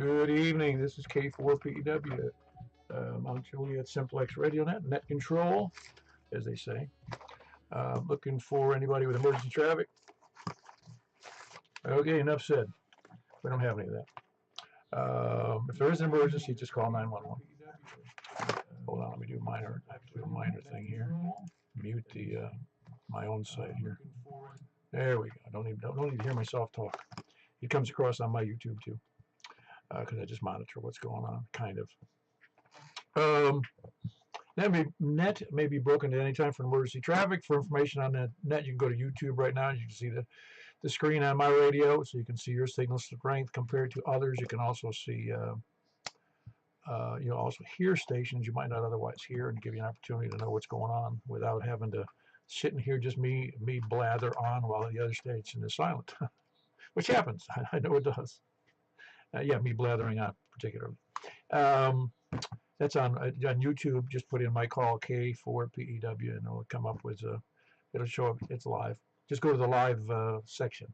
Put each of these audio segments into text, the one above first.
Good evening. This is K4PEW. I'm Juliet Simplex Radio Net Control, as they say. Looking for anybody with emergency traffic. Okay, enough said. We don't have any of that. If there is an emergency, just call 911. Hold on, let me do a minor. I have to do a minor thing here. Mute the my own site here. There we go. Don't need to hear myself talk. It comes across on my YouTube too, because I just monitor what's going on, kind of. Net may be broken at any time for emergency traffic. For information on that net, you can go to YouTube right now. You can see the screen on my radio, so you can see your signal strength compared to others. You can also see, also hear stations you might not otherwise hear, and give you an opportunity to know what's going on without having to sit and hear just me blather on while the other station is silent, which happens. I know it does. Me blathering on particularly. That's on YouTube. Just put in my call K4PEW, and it'll come up with it'll show up. It's live. Just go to the live section.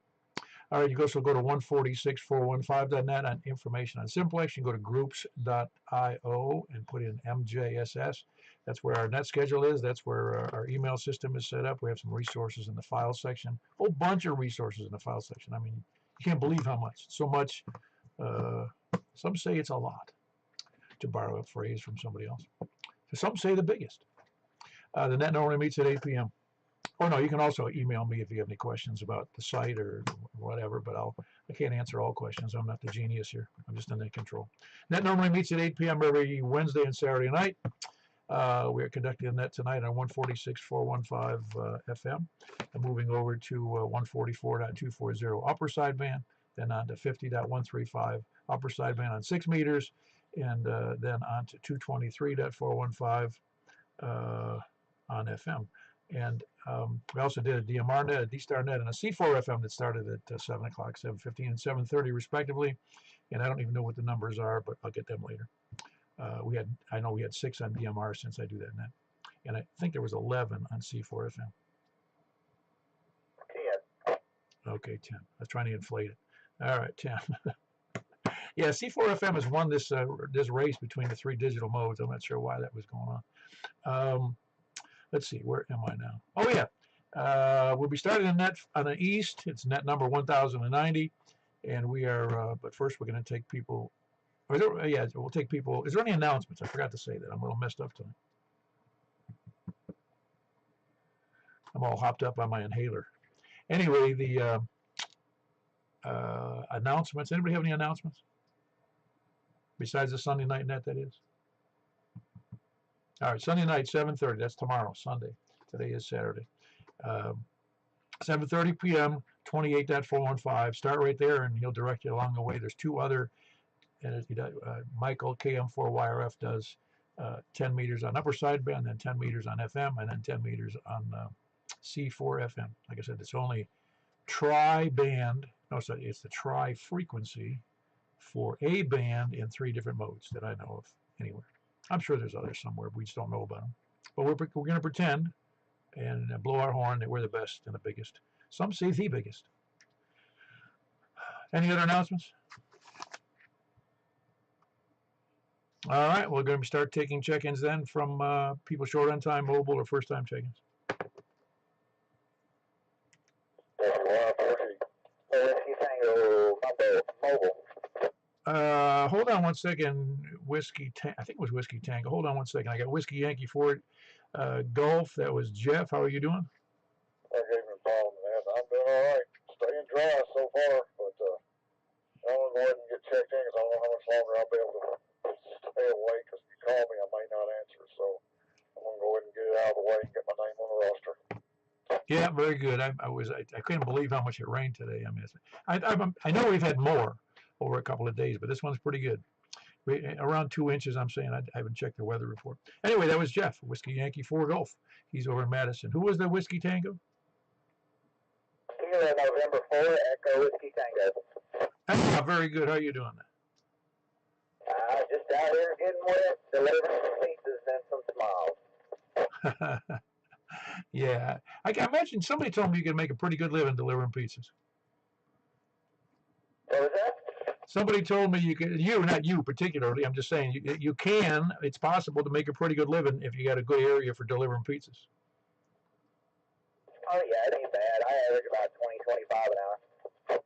All right, you go to 146.415.net on information on Simplex. You can go to groups.io and put in MJSS. That's where our net schedule is. That's where our email system is set up. We have some resources in the file section. A whole bunch of resources in the file section. I mean, you can't believe how much. So much. Some say it's a lot, to borrow a phrase from somebody else. Some say the biggest. The net normally meets at 8 p.m. Oh, no, you can also email me if you have any questions about the site or whatever, but I can't answer all questions. I'm not the genius here. I'm just in net control. Net normally meets at 8 p.m. every Wednesday and Saturday night. We are conducting a net tonight on 146.415 FM and moving over to 144.240 upper sideband, then on to 50.135 upper sideband on 6 meters, and then on to 223.415 on FM. And we also did a DMR net, a D-Star net, and a C4 FM that started at 7 o'clock, 7:15, and 7:30 respectively. And I don't even know what the numbers are, but I'll get them later. I know we had 6 on DMR since I do that net. And I think there was 11 on C4 FM. 10. Okay, 10. I was trying to inflate it. All right, 10. Yeah, C4 FM has won this race between the 3 digital modes. I'm not sure why that was going on. Let's see, where am I now? Oh, yeah. We'll be starting a net on the east. It's net number 1090. And we are, but first we're going to take people. We'll take people. Is there any announcements? I forgot to say that. I'm a little messed up tonight. I'm all hopped up on my inhaler. Anyway, the announcements. Anybody have any announcements? Besides the Sunday night net, that is. All right, Sunday night, 7:30. That's tomorrow, Sunday. Today is Saturday. 7:30 p.m., 28.415. Start right there, and he'll direct you along the way. There's 2 other. Michael, KM4YRF, does 10 meters on upper sideband, then 10 meters on FM, and then 10 meters on C4 FM. Like I said, it's only tri-band. No, sorry, it's the tri-frequency for a band in 3 different modes that I know of anywhere. I'm sure there's others somewhere. We just don't know about them. But we're going to pretend and blow our horn that we're the best and the biggest. Some say the biggest. Any other announcements? All right, we're going to start taking check-ins then from people short on time, mobile, or first-time check-ins. Hold on one second. I think it was Whiskey Tango. Hold on one second. I got Whiskey Yankee Ford Golf. That was Jeff. How are you doing? I gave him a problem, man. I'm doing all right. Staying dry so far, but I want to go ahead and get checked in because I don't know how much longer I'll be able to stay awake. Because if you call me, I might not answer. So I'm going to go ahead and get it out of the way and get my name on the roster. Yeah, very good. I couldn't believe how much it rained today. I mean, I know we've had more over a couple of days, but this one's pretty good. Around 2 inches, I'm saying. I haven't checked the weather report. Anyway, that was Jeff, Whiskey Yankee 4 Golf. He's over in Madison. Who was the Whiskey Tango? Kilo November 4, Echo Whiskey Tango. Ah, very good. How are you doing that? Just out here getting wet, delivering some pizzas and some smiles. Yeah. I imagine somebody told me you could make a pretty good living delivering pizzas. What was that? Somebody told me you can, you, not you particularly, I'm just saying, you can, it's possible to make a pretty good living if you got a good area for delivering pizzas. Oh, yeah, it ain't bad. I average about 20, 25 an hour.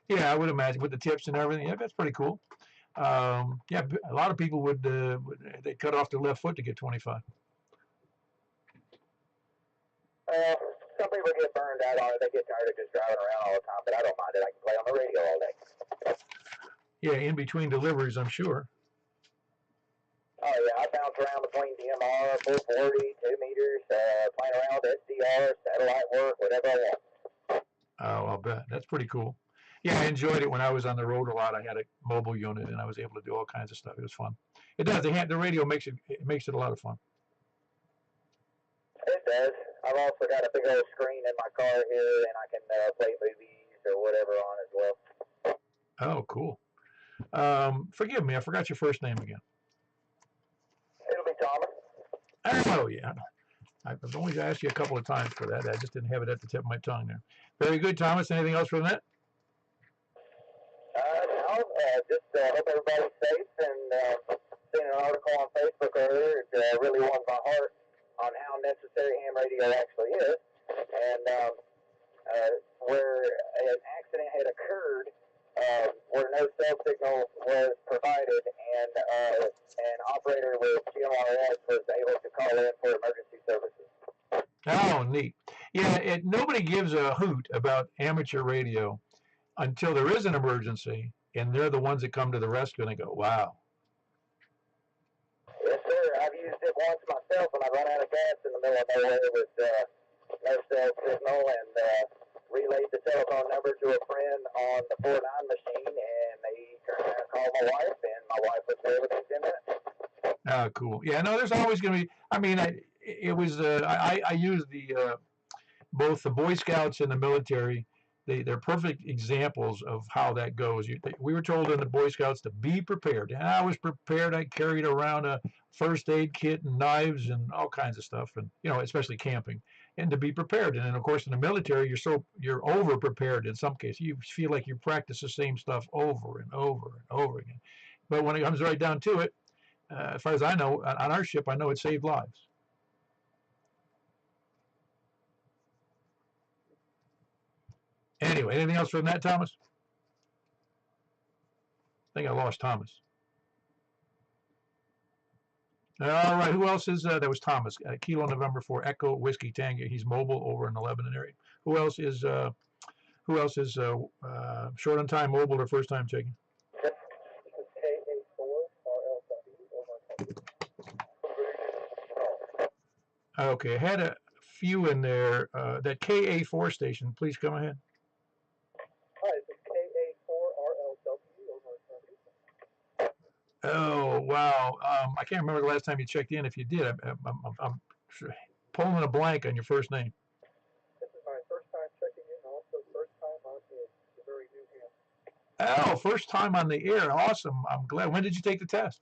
Yeah, I would imagine with the tips and everything. Yeah, that's pretty cool. Yeah, a lot of people would they cut off their left foot to get 25. Some people get burned out on it. They get tired of just driving around all the time, but I don't mind it. I can play on the radio all day. Yeah, in between deliveries, I'm sure. Oh, yeah, I bounce around between DMR, 440, 2 meters, playing around with SDR, satellite work, whatever I want. Oh, I'll bet. That's pretty cool. Yeah, I enjoyed it when I was on the road a lot. I had a mobile unit, and I was able to do all kinds of stuff. It was fun. It does. The radio makes it a lot of fun. It does. I've also got a big old screen in my car here, and I can play movies or whatever on as well. Oh, cool. Forgive me, I forgot your first name again. It'll be Thomas. Oh, yeah. I've only asked you a couple of times for that. I just didn't have it at the tip of my tongue there. Very good, Thomas. Anything else from that? No, just hope everybody's safe, and seen an article on Facebook earlier. It really warmed my heart on how necessary ham radio actually is, and where an accident had occurred where no cell signal was provided, and an operator with GMRS was able to call in for emergency services. Oh, neat. Yeah, nobody gives a hoot about amateur radio until there is an emergency, and they're the ones that come to the rescue, and they go, wow. Yes, sir. I've used it once myself when I run out of gas in the middle of nowhere with no cell signal, and relayed the telephone number to a friend on the 4-9 machine, and they turned around and called my wife, and my wife was there within 10 minutes. Oh, cool. Yeah, no, there's always going to be, I mean, I use both the Boy Scouts and the military. They're perfect examples of how that goes. We were told in the Boy Scouts to be prepared. And I was prepared. I carried around a first aid kit and knives and all kinds of stuff, and especially camping, and to be prepared. And then, of course, in the military, you're over prepared in some cases. You feel like you practice the same stuff over and over and over again. But when it comes right down to it, as far as I know, on our ship, I know it saved lives. Anyway, anything else from that, Thomas? I think I lost Thomas. All right, who else is that was Thomas? Kilo November 4 Echo Whiskey Tango. He's mobile over in the Lebanon area. Who else is short on time mobile or first time checking? Okay, I had a few in there. That KA4 station, please come ahead. Hi, this is KA4RLW over. Oh, wow. I can't remember the last time you checked in. If you did, I'm pulling a blank on your first name. This is my first time checking in, also first time on the very new ham. Oh, first time on the air. Awesome. I'm glad. When did you take the test?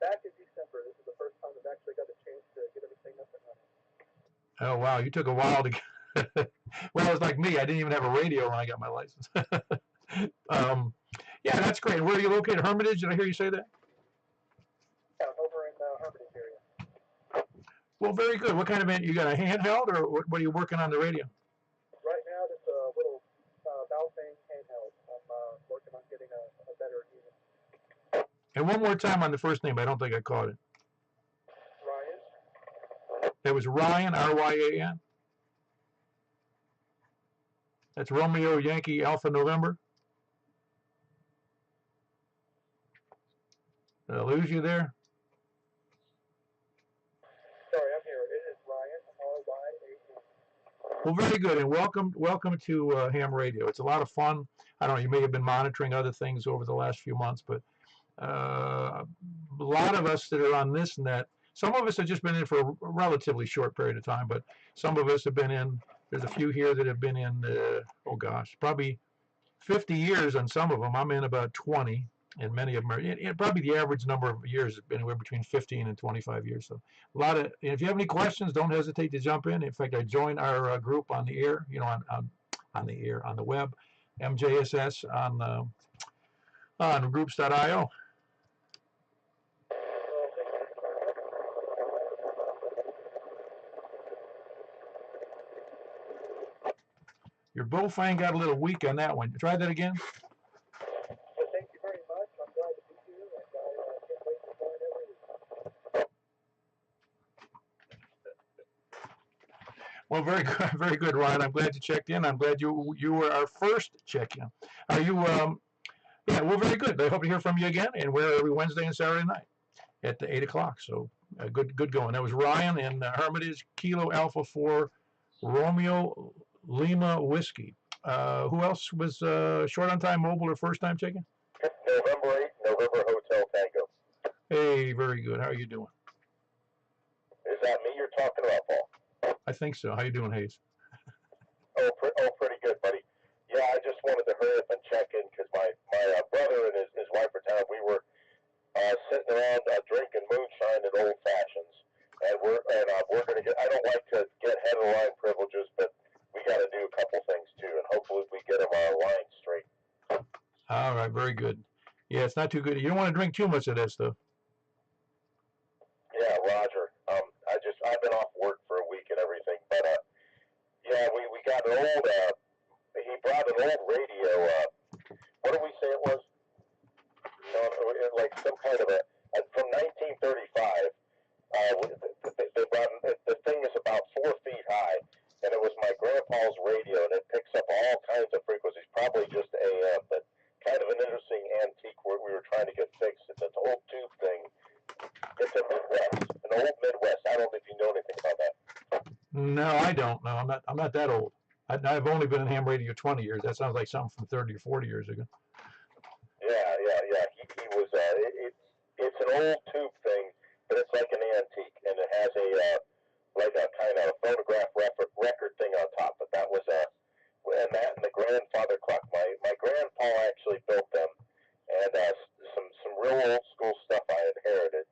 Back in December. This is the first time I've actually got a chance to get everything up and running. Oh, wow. You took a while to get. Well, it was like me. I didn't even have a radio when I got my license. Yeah, that's great. Where are you located? Hermitage? Did I hear you say that? Yeah, I'm over in the Hermitage area. Well, very good. What kind of you got a handheld, or what are you working on the radio? Right now, just a little Baofeng handheld. I'm working on getting a better unit. And one more time on the first name. I don't think I caught it. Ryan. That was Ryan, R-Y-A-N. That's Romeo Yankee Alpha November. Did I lose you there? Sorry, I'm here. It is Ryan, R-Y-A-N. Well, very good, and welcome to Ham Radio. It's a lot of fun. I don't know, you may have been monitoring other things over the last few months, but a lot of us that are on this and that, some of us have just been in for a relatively short period of time, but some of us have been in, there's a few here that have been in, oh gosh, probably 50 years on some of them. I'm in about 20, and many of them are, probably the average number of years has been anywhere between 15 and 25 years. So a lot of, if you have any questions, don't hesitate to jump in. In fact, I joined our group on the air, on the air, on the web, MJSS On groups.io. Your bullfang got a little weak on that one. Try that again. Well, thank you very much. I'm glad to be here, and I can't wait to find everything. Well, very good, very good, Ryan. I'm glad you checked in. I'm glad you were our first check-in. Are you? Yeah, well, very good. I hope to hear from you again, and we're every Wednesday and Saturday night at 8 o'clock. So good going. That was Ryan in Hermitage, Kilo Alpha 4, Romeo Lima Whiskey. Who else was short on time mobile or first time checking? November 8th, November Hotel Tango. Hey, very good. How are you doing? Is that me you're talking about, Paul? I think so. How you doing, Hayes? Oh, pretty good, buddy. Yeah, I just wanted to hurry up and check in because my brother and his wife are down. We were sitting around drinking moonshine and old fashions, and we're gonna get. I don't like to get head of the line privileges, but we got to do a couple things too, and hopefully we get them our line straight. All right, very good. Yeah, it's not too good. You don't want to drink too much of that stuff. Yeah, Roger. I've been off work for a week and everything, but yeah, we got an old. He brought an old radio. What did we say it was? Like some kind of a from 1935. They brought the thing is about 4 feet high, and it was my grandpa's radio, and it picks up all kinds of frequencies. Probably just AM, but kind of an interesting antique where we were trying to get fixed. It's an old tube thing. It's a Midwest, an old Midwest. I don't know if you know anything about that. No, I don't. No, I'm not that old. I've only been in ham radio 20 years. That sounds like something from 30 or 40 years ago. Yeah. He was. It's an old tube thing, but it's like an antique, and it has a like a kind of phonograph record thing on top. But that was and the grandfather clock. My grandpa actually built them, and some real old school stuff I inherited.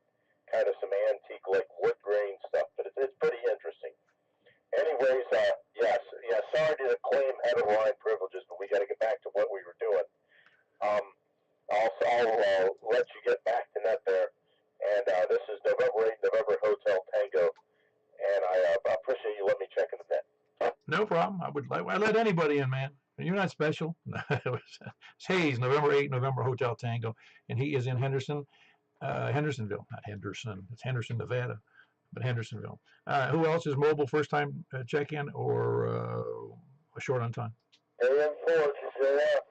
Kind of some antique like wood grain stuff, but it's pretty interesting. Anyways, yes, sorry to claim head of line privileges, but we got to get back to what we were doing. I'll let you get back to net there. And this is November 8th, November Hotel Tango. And I appreciate you letting me check in the net. No problem. I let anybody in, man. You're not special. It's Hayes, November 8th, November Hotel Tango. And he is in Hendersonville, not Henderson. It's Henderson, Nevada, but Hendersonville. Who else is mobile first time check-in or short on time? AM4, Juliet.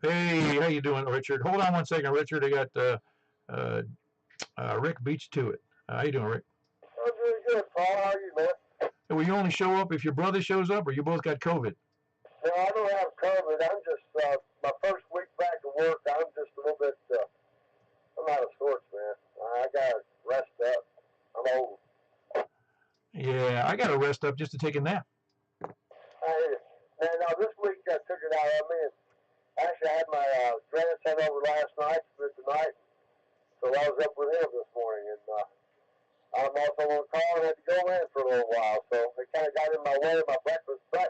Hey, how you doing, Richard? Hold on one second, Richard. I got Rick Beach to it. How you doing, Rick? I'm doing good, Paul. How are you, man? Will you only show up if your brother shows up, or you both got COVID? No, I don't have COVID. I'm just my first week back to work. I'm just a little bit. I'm out of sorts, man. I got to rest up. I'm old. Yeah, I got to rest up just to take a nap. Man, now this week I took it out of me. Actually, I had my grandson over last night, spent the night. So I was up with him this morning, and I'm also on call and had to go in for a little while. So it kind of got in my way of my breakfast, but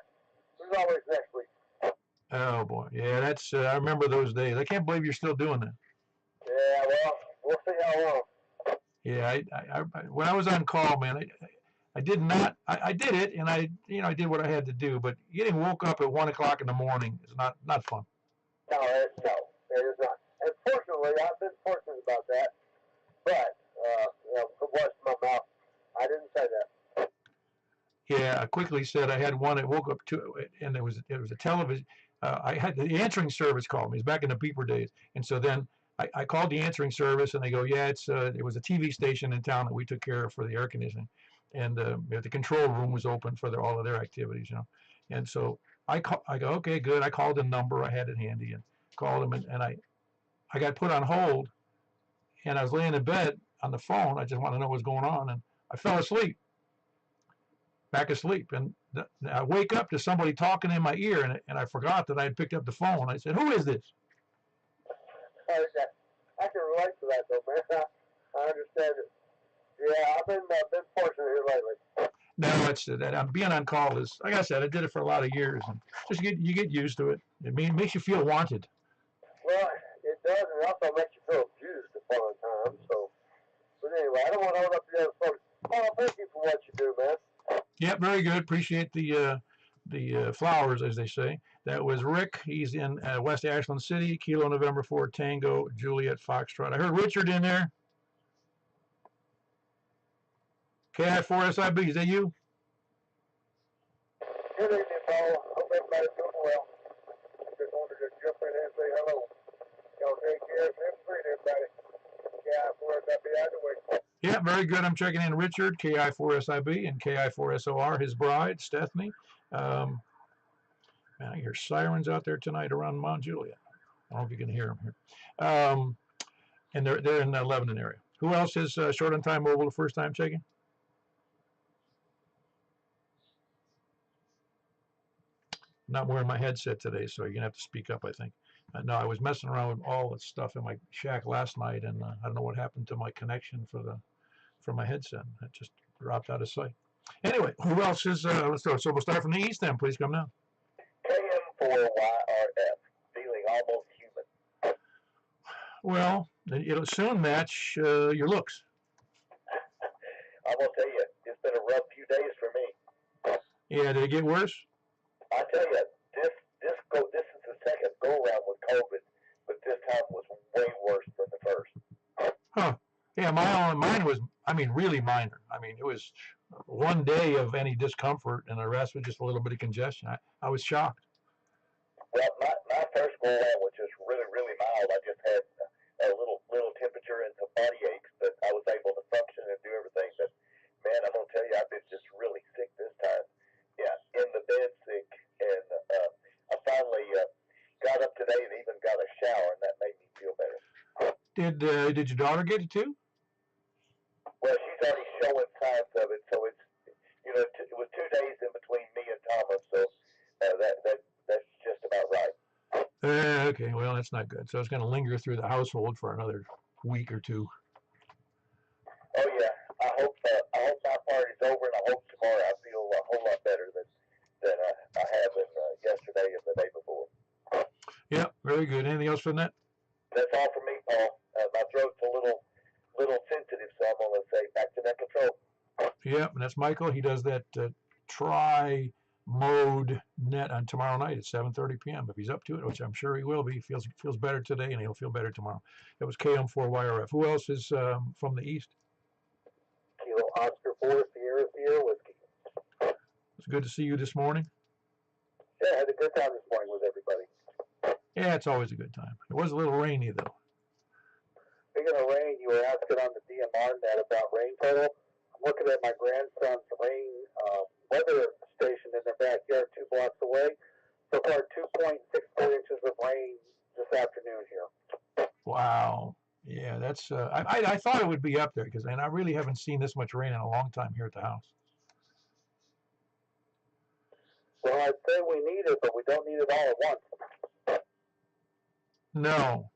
there's always next week. Oh boy, yeah, that's. I remember those days. I can't believe you're still doing that. Yeah, well, we'll see how long. Yeah, I when I was on call, man, I did not. I did it, and I did what I had to do. But getting woke up at 1 o'clock in the morning is not fun. No, it is not. And fortunately, I've been fortunate about that. But put words in my mouth. I didn't say that. Yeah, I quickly said I had one. I woke up to, and it was a television. I had the answering service called me. It was back in the beeper days, and so then I called the answering service, and they go, "Yeah, it was a TV station in town that we took care of for the air conditioning, and the control room was open for all of their activities, And so I go, okay, good. I called the number. I had it handy and called them, and I got put on hold, and I was laying in bed on the phone. I just want to know what's going on, and I fell asleep. Back asleep, and I wake up to somebody talking in my ear, and I forgot that I had picked up the phone. I said, "Who is this?" I can relate to that, though, man. I understand it. Yeah, I've been fortunate here lately. No, it's that I'm being on call is like I said. I did it for a lot of years, and just you get used to it. It makes you feel wanted. Well, it does, and it also makes you feel abused upon a time. So, but anyway, I don't want to hold up the other folks. Paul, thank you for what you do, man. Yeah, very good. Appreciate the flowers, as they say. That was Rick. He's in West Ashland City, Kilo November 4 Tango Juliet Foxtrot. I heard Richard in there. KI4SIB, is that you? Good evening, Paul. Hope everybody's doing well. Just wanted to jump in and say hello. Y'all take care. Have a great everybody. Yeah, for us, I'll be out of the way. Yeah, very good. I'm checking in Richard, KI4SIB, and KI4SOR, his bride, Stephanie. Man, I hear sirens out there tonight around Mount Juliet. I don't know if you can hear them here. And they're in the Lebanon area. Who else is short on time mobile, first time checking? I'm not wearing my headset today, so you're going to have to speak up, I think. No, I was messing around with all the stuff in my shack last night, and I don't know what happened to my connection for my headset. It just dropped out of sight. Anyway, who else is, let's go. So we'll start from the east then. Please come down. KM4YRF, feeling almost human. Well, it'll soon match your looks. I'm going to tell you, it's been a rough few days for me. Yeah, did it get worse? I tell you, this is the second go around with COVID, but this time was way worse than the first. Huh. Yeah, mine was, really minor. It was one day of any discomfort, and the rest was just a little bit of congestion. I was shocked. Well, my first go around was just really, really mild. I just had a little temperature and some body aches, but I was able to function and do everything. But man, I'm gonna tell you, I've been just really sick this time. Yeah, in the bed sick, and I finally got up today and even got a shower, and that made me feel better. Did your daughter get it too? Well, she's already showing signs of it, so it's it was 2 days in between me and Thomas, so that's just about right. Okay, well that's not good. So it's going to linger through the household for another week or two. Oh yeah, I hope my party's over, and I hope tomorrow I feel a whole lot better than I have yesterday and the day before. Yeah, very good. Anything else from that? That's all from me, Paul. My throat's a little sensitive, so I'm gonna say back to net control. Yeah, and that's Michael. He does that tri-mode net on tomorrow night at 7:30 p.m. If he's up to it, which I'm sure he will be. He feels better today, and he'll feel better tomorrow. That was KM4YRF. Who else is from the east? Kilo Oscar 4 Sierra Whiskey. It's good to see you this morning. Yeah, I had a good time this morning with everybody. Yeah, it's always a good time. It was a little rainy though. Speaking of rain, you were asking on the DMR net about rain total. I'm looking at my grandson's rain weather station in their backyard 2 blocks away. So far, 2.64 inches of rain this afternoon here. Wow. Yeah, that's. I thought it would be up there because I really haven't seen this much rain in a long time here at the house. Well, I'd say we need it, but we don't need it all at once. No.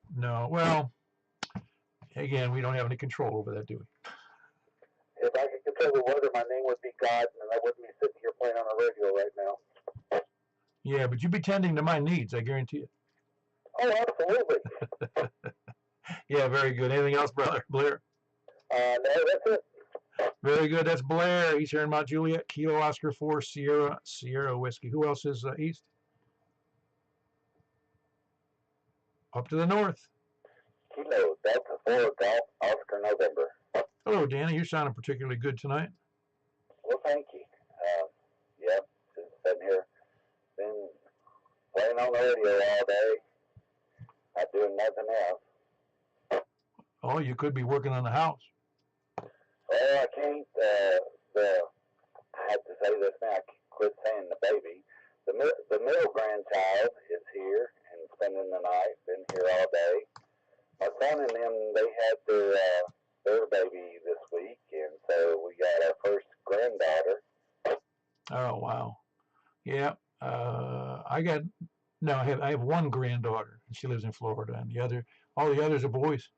Well, again, we don't have any control over that, do we? If I could control the weather, my name would be God, and I wouldn't be sitting here playing on the radio right now. Yeah, but you'd be tending to my needs, I guarantee it. Oh, absolutely. Yeah, very good. Anything else, brother? Blair? No, that's it. Very good. That's Blair. He's here in Mount Juliet. Kilo Oscar 4 Sierra Whiskey. Who else is east? Up to the north. Kilo Delta 4 Golf Oscar November. Hello, Danny. You're sounding particularly good tonight. Well, thank you. Yeah, just sitting here, been playing on the radio all day, not doing nothing else. Oh, you could be working on the house. Well, I can't. I have to say this now. I quit saying the baby. The middle grandchild is here and spending the night. Been here all day. My son and them, they had their baby this week, and so we got our first granddaughter. Oh, wow. Yeah. I have one granddaughter, and she lives in Florida, and all the others are boys.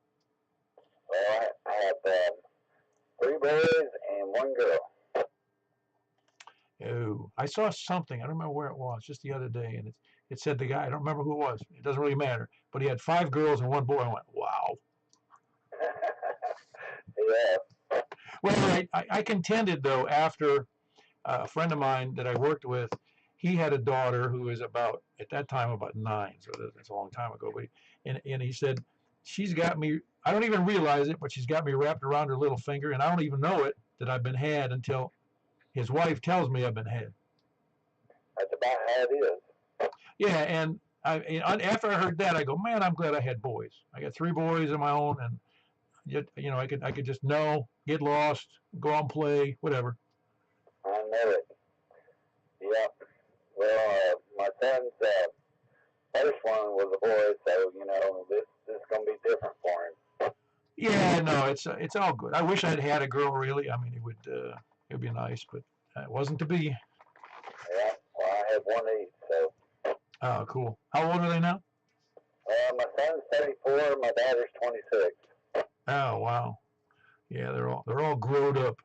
Well, I have 3 boys and 1 girl. Oh, I saw something. I don't remember where it was, just the other day, and it said the guy. I don't remember who it was. It doesn't really matter. But he had 5 girls and 1 boy. I went, wow. Yeah. Well, I contended though after a friend of mine that I worked with, he had a daughter who was about at that time about 9, so that's a long time ago. But and he said, she's got me. I don't even realize it, but she's got me wrapped around her little finger, and I don't even know it that I've been had until his wife tells me I've been had. That's about how it is. Yeah, and after I heard that, I go, man, I'm glad I had boys. I got 3 boys of my own, and I could just know, get lost, go out and play, whatever. I know it. Yep. Well, my son's first one was a boy, so this is gonna be different for him. Yeah, no, it's all good. I wish I'd had a girl. Really, I mean, it'd be nice, but it wasn't to be. Yeah. Well, I have one each, so. Oh, cool. How old are they now? My son's 34. My daughter's 26. Oh, wow. Yeah, they're all grown up.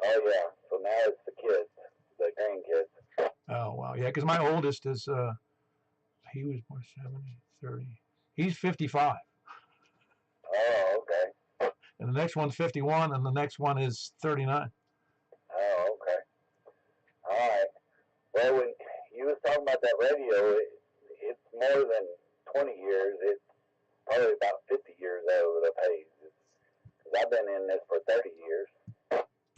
Oh yeah. So now it's the kids, the grandkids. Oh, wow. Yeah, because my oldest is he was 70, 30. He's 55, Oh, okay. and the next one's 51, and the next one is 39. Oh, okay. All right. Well, when you was talking about that radio, it's more than 20 years. It's probably about 50 years old of age. Because I've been in this for 30 years.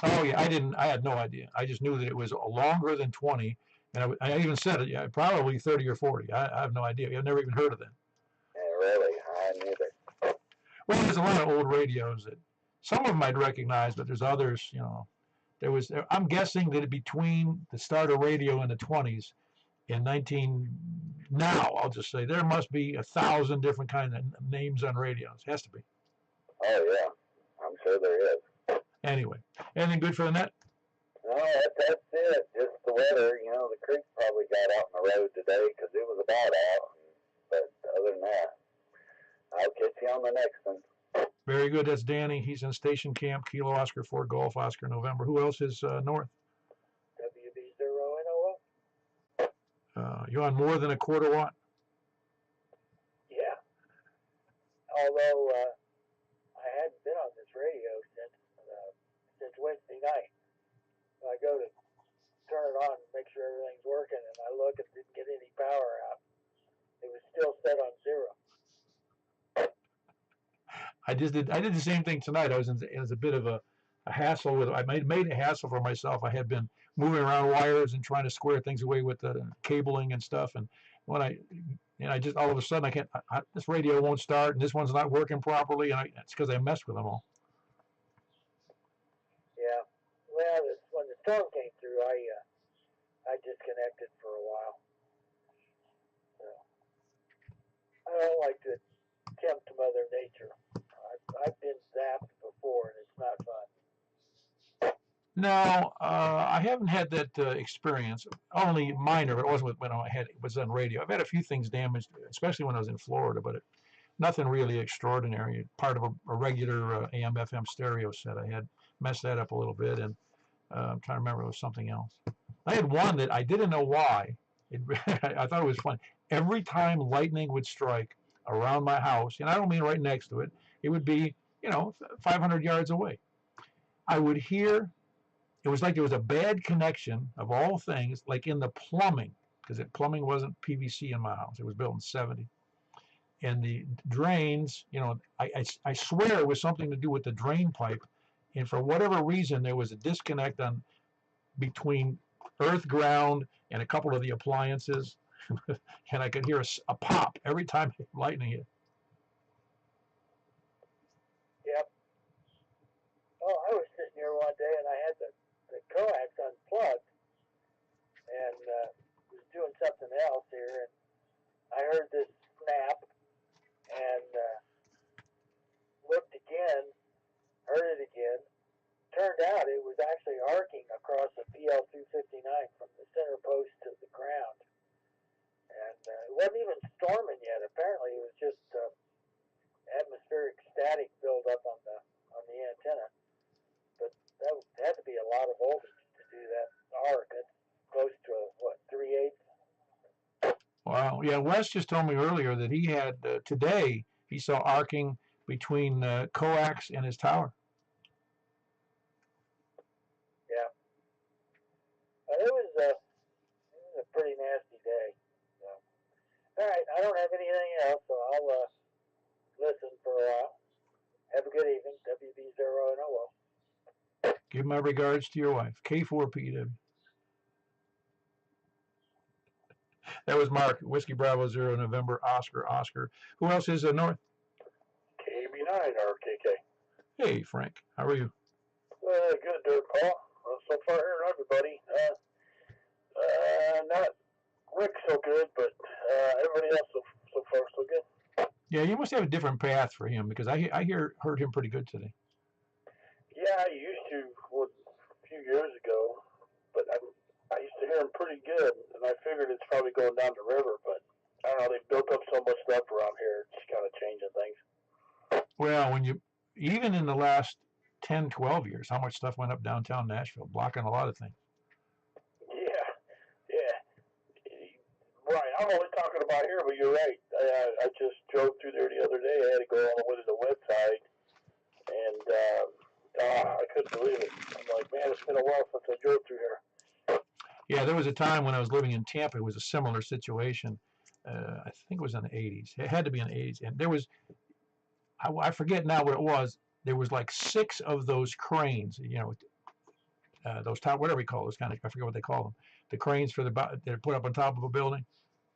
Oh yeah, I had no idea. I just knew that it was longer than 20, and I even said it. Yeah, probably 30 or 40. I have no idea. I've never even heard of that. Yeah, really, I neither. Well, there's a lot of old radios that some of them I'd recognize, but there's others. I'm guessing that between the start of radio in the 20s and 19 now, I'll just say there must be 1,000 different kinds of names on radios. Has to be. Oh yeah, I'm sure there is. Anyway, anything good for the net? No, that's it. Just the weather. The creek probably got out on the road today because it was about out. But other than that, I'll catch you on the next one. Very good. That's Danny. He's in Station Camp, Kilo Oscar 4 Golf Oscar November. Who else is north? WB0NOO. You on more than a quarter watt? Yeah. Although I hadn't been on this radio since Wednesday night. I go to turn it on and make sure everything's working, and I look and didn't get any power out. It was still set on 0. I did the same thing tonight. It was a bit of a hassle with. I made a hassle for myself. I had been moving around wires and trying to square things away with the cabling and stuff. And when I just all of a sudden this radio won't start and this one's not working properly. And it's because I messed with them all. Yeah. Well, when the storm came through, I disconnected for a while. So I don't like to tempt Mother Nature. I've been zapped before, and it's not fun. No, I haven't had that experience. Only minor. It wasn't when it was on radio. I've had a few things damaged, especially when I was in Florida, but nothing really extraordinary. Part of a regular AM/FM stereo set. I had messed that up a little bit, and I'm trying to remember it was something else. I had one that I didn't know why. I thought it was fun. Every time lightning would strike around my house, and I don't mean right next to it, it would be 500 yards away. I would hear. It was like there was a bad connection of all things, like in the plumbing, because plumbing wasn't PVC in my house. It was built in '70. And the drains, I swear it was something to do with the drain pipe. And for whatever reason, there was a disconnect between earth, ground, and a couple of the appliances. And I could hear a pop every time lightning hit. Yep. Oh, I was sitting here one day, and I had the coax unplugged, and was doing something else here, and I heard this snap, and looked again, heard it again. Turned out it was actually arcing across the PL259 from the center post to the ground, and it wasn't even storming yet. Apparently, it was just atmospheric static buildup on the antenna. But that had to be a lot of voltage to do that arc. Wes just told me earlier that he had today he saw arcing between coax and his tower. Yeah. It was a pretty nasty day. So. All right, I don't have anything else, so I'll listen for a while. Have a good evening, WB0NOO. Give my regards to your wife, K4PW. That was Mark, Whiskey Bravo 0, November, Oscar. Who else is north? KB9 RKK. Hey, Frank. How are you? Good, Dirk Paul. So far here, everybody. Not Rick so good, but everybody else so far so good. Yeah, you must have a different path for him because I heard him pretty good today. Yeah, I used to a few years ago, but I used to hear him pretty good, and I figured it's probably going down the river, but I don't know, they built up so much stuff around here, it's kind of changing things. Well, even in the last 10, 12 years, how much stuff went up downtown Nashville, blocking a lot of things. Yeah. Right, I'm only talking about here, but you're right. I just drove through there the other day. I had to go all the way to the website, and I couldn't believe it. I'm like, man, it's been a while since I drove through here. Yeah, there was a time when I was living in Tampa. It was a similar situation. I think it was in the 80s. It had to be in the 80s. And there was, I forget now what it was. There was like 6 of those cranes, those top, whatever we call those kind of, I forget what they call them. The cranes they're put up on top of a building.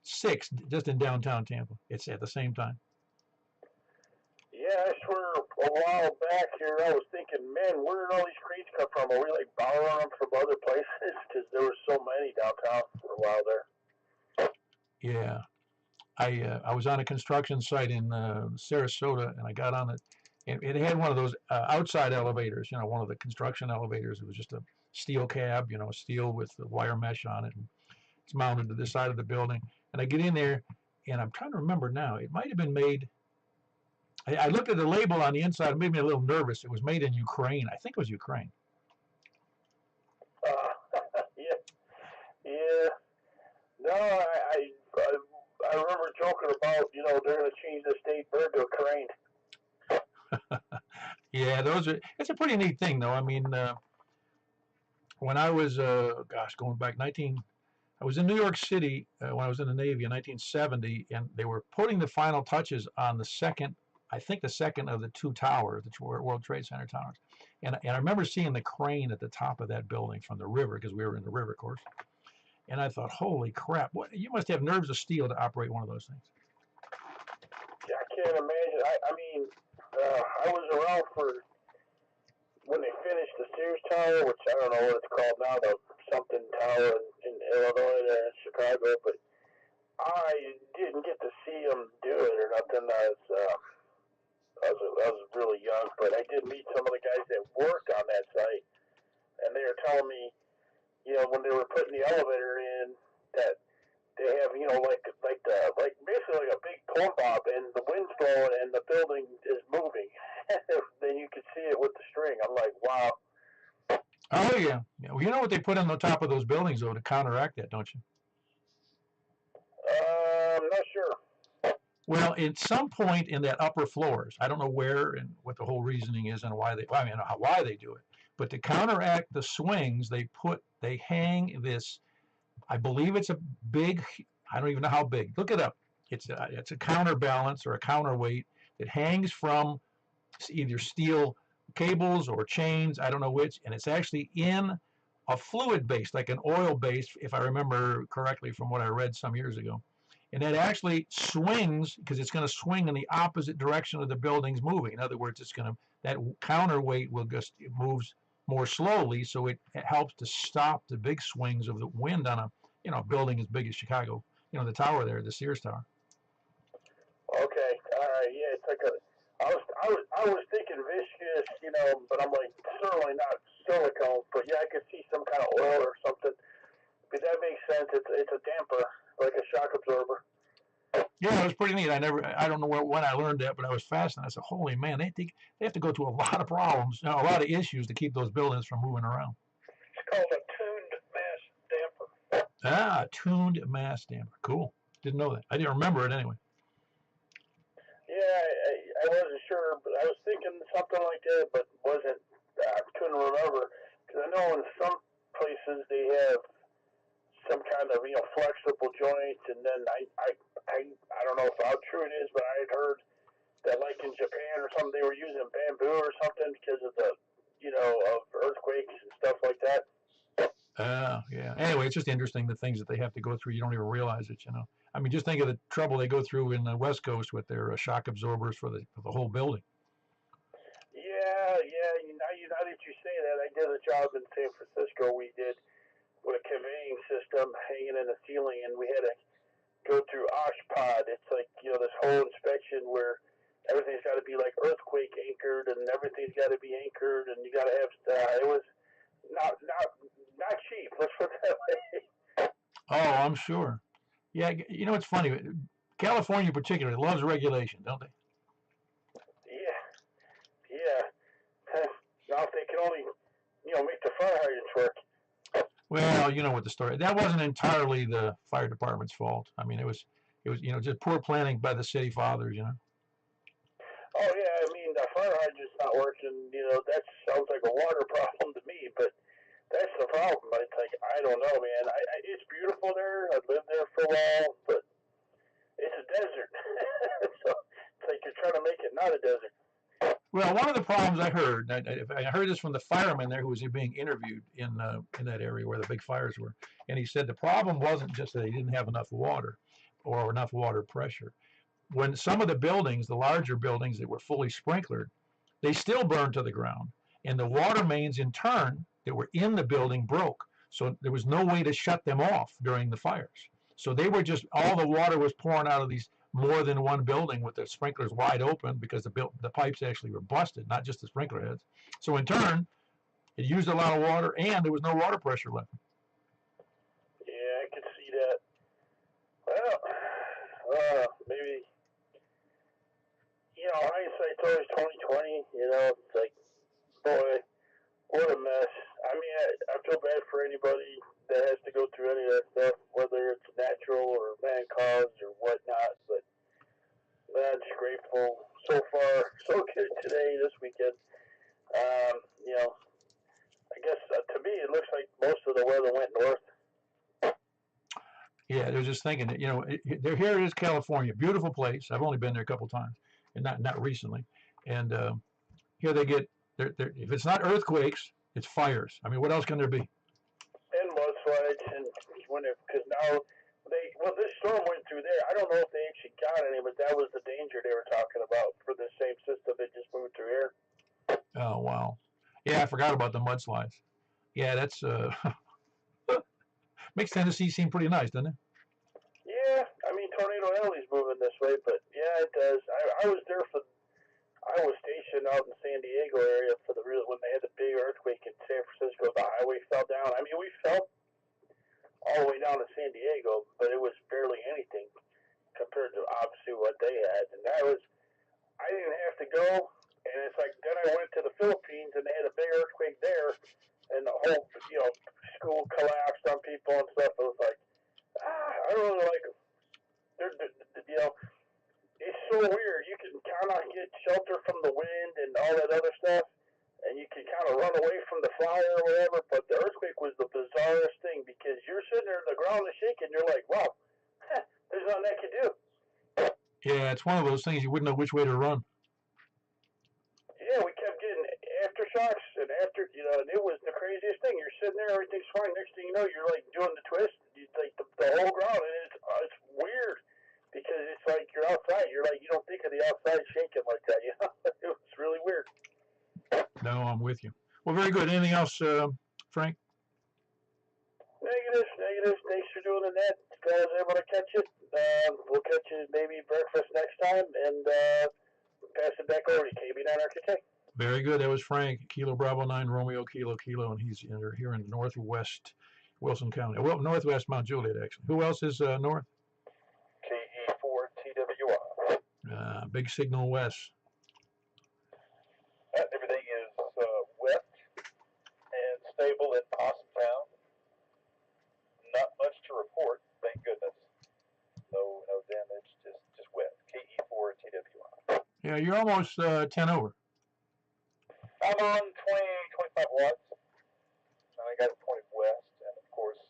6 just in downtown Tampa. It's at the same time. Yeah, I swear a while back here, I was thinking, man, where did all these cranes come from? Are we like borrowing them from other places? Because there were so many downtown for a while there. Yeah. I was on a construction site in Sarasota, and I got on it. It had one of those outside elevators, one of the construction elevators. It was just a steel cab, steel with the wire mesh on it. And it's mounted to the side of the building. And I get in there, and I'm trying to remember now. It might have been made. I looked at the label on the inside. It made me a little nervous. It was made in Ukraine. I think it was Ukraine. Yeah. No, I remember joking about, they're going to change the state bird to a crane. Yeah, it's a pretty neat thing, though. I mean, when I was, going back I was in New York City when I was in the Navy in 1970, and they were putting the final touches on the second of the 2 towers, the World Trade Center towers. And I remember seeing the crane at the top of that building from the river, because we were in the river, of course. And I thought, holy crap, you must have nerves of steel to operate one of those things. Yeah, I can't imagine. I mean, I was around for when they finished the Sears Tower, which I don't know what it's called now, the something tower in Illinois there in Chicago, but I didn't get to see them do it or nothing. I was really young, but I did meet some of the guys that worked on that site, and they were telling me, when they were putting the elevator in, that they have, like basically like a big corn bob, and the wind's blowing and the building is moving. Then you could see it with the string. I'm like, wow. Oh yeah. Well, you know what they put on the top of those buildings though to counteract that, don't you? I'm not sure. Well, at some point in that upper floors, I don't know where and what the whole reasoning is and why they do it, but to counteract the swings, they hang this. I believe it's a big. I don't even know how big. Look it up. It's a counterbalance or a counterweight that hangs from either steel cables or chains. I don't know which, and it's actually in a fluid base, like an oil base, if I remember correctly from what I read some years ago. And it actually swings because it's going to swing in the opposite direction of the building's moving. In other words, that counterweight will just moves more slowly, so it helps to stop the big swings of the wind on a building as big as Chicago. The tower there, the Sears Tower. Okay, all right, yeah, it's like I was thinking viscous, but I'm like certainly not silicone. But yeah, I could see some kind of oil or something. But that makes sense. It's a damper, like a shock absorber. Yeah, it was pretty neat. I don't know when I learned that, but I was fascinated. I said, holy man, they have to go through a lot of problems, a lot of issues to keep those buildings from moving around. It's called a tuned mass damper. Ah, tuned mass damper. Cool. Didn't know that. I didn't remember it anyway. Yeah, I wasn't sure, but I was thinking something like that, but wasn't. Couldn't remember because I know in some places they have some kind of flexible joint, and then I don't know how true it is, but I had heard that like in Japan or something they were using bamboo or something because of the of earthquakes and stuff like that. Yeah. Anyway, it's just interesting the things that they have to go through. You don't even realize it, I mean, just think of the trouble they go through in the West Coast with their shock absorbers for the whole building. Yeah. Now that you say that, I did a job in San Francisco. We did with a conveying system hanging in the ceiling, and we had to go through OSHPOD. It's like this whole inspection where everything's got to be like earthquake anchored, and everything's got to be anchored, and you got to have. It was not cheap. Let's put it that way. Oh, I'm sure. Yeah, it's funny. California, particularly, loves regulation, don't they? Yeah. Now if they can only make the fire hydrants work. Well, you know what the story. That wasn't entirely the fire department's fault. I mean, it was just poor planning by the city fathers. Oh yeah, I mean the fire hydrant's not working. That sounds like a water problem to me, but that's the problem. It's like I don't know, man. It's beautiful there. I've lived there for a while, but it's a desert. So it's like you're trying to make it not a desert. Well, one of the problems I heard this from the fireman there who was being interviewed in that area where the big fires were, and he said the problem wasn't just that he didn't have enough water or enough water pressure. When some of the buildings, the larger buildings that were fully sprinklered, they still burned to the ground, and the water mains in turn that were in the building broke, so there was no way to shut them off during the fires. So they were just all the water was pouring out of these more than one building with the sprinklers wide open because the pipes actually were busted, not just the sprinkler heads. So in turn, it used a lot of water and there was no water pressure left. Yeah, I could see that. Well, maybe hindsight's always 2020. It's like, boy, what a mess. I mean, I feel bad for anybody that has to go through any of that stuff, whether it's natural or man-caused or whatnot. But I'm just grateful. So far, so good today, this weekend. I guess to me it looks like most of the weather went north. Yeah, they're just thinking that here it is, California, beautiful place. I've only been there a couple times, and not recently. And here they get if it's not earthquakes, it's fires. I mean, what else can there be? And mudslides, and because now this storm went through there. I don't know if they actually got any, but that was the danger they were talking about for the same system that just moved through here. Oh wow, yeah, I forgot about the mudslides. Yeah, that's makes Tennessee seem pretty nice, doesn't it? Yeah, I mean Tornado Alley's moving this way, but yeah, it does. I was there I was stationed out in the San Diego area when they had the big earthquake in San Francisco. The highway fell down. I mean, we fell all the way down to San Diego, but it was barely anything compared to obviously what they had. And I didn't have to go. And it's like then I went to the Philippines and they had a big earthquake there, and the whole school collapsed on people and stuff. It was like I don't really like them. It's so weird. You can kind of get shelter from the wind and all that other stuff, and you can kind of run away from the fire or whatever. But the earthquake was the bizarrest thing because you're sitting there and the ground is shaking. You're like, wow, there's nothing I can do. Yeah, it's one of those things you wouldn't know which way to run. Yeah, we kept getting aftershocks and and it was the craziest thing. You're sitting there, everything's fine. Next thing you know, you're like doing the twist. You like the whole ground, and it's weird. Because it's like you're outside. You're like, you don't think of the outside shaking like that. It was really weird. No, I'm with you. Well, very good. Anything else, Frank? Negative. Thanks for doing that. Glad I was able to catch it. We'll catch you maybe breakfast next time, and pass it back over to KB9 Architect. Very good. That was Frank, Kilo Bravo 9 Romeo Kilo, and he's here in northwest Wilson County. Well, northwest Mount Juliet, actually. Who else is north? KE4TWI. Big Signal West. Everything is wet and stable in Possum Town. Not much to report, thank goodness. No Yeah, you're almost 10 over. I'm on 25 watts, and I got 20 west, and of course,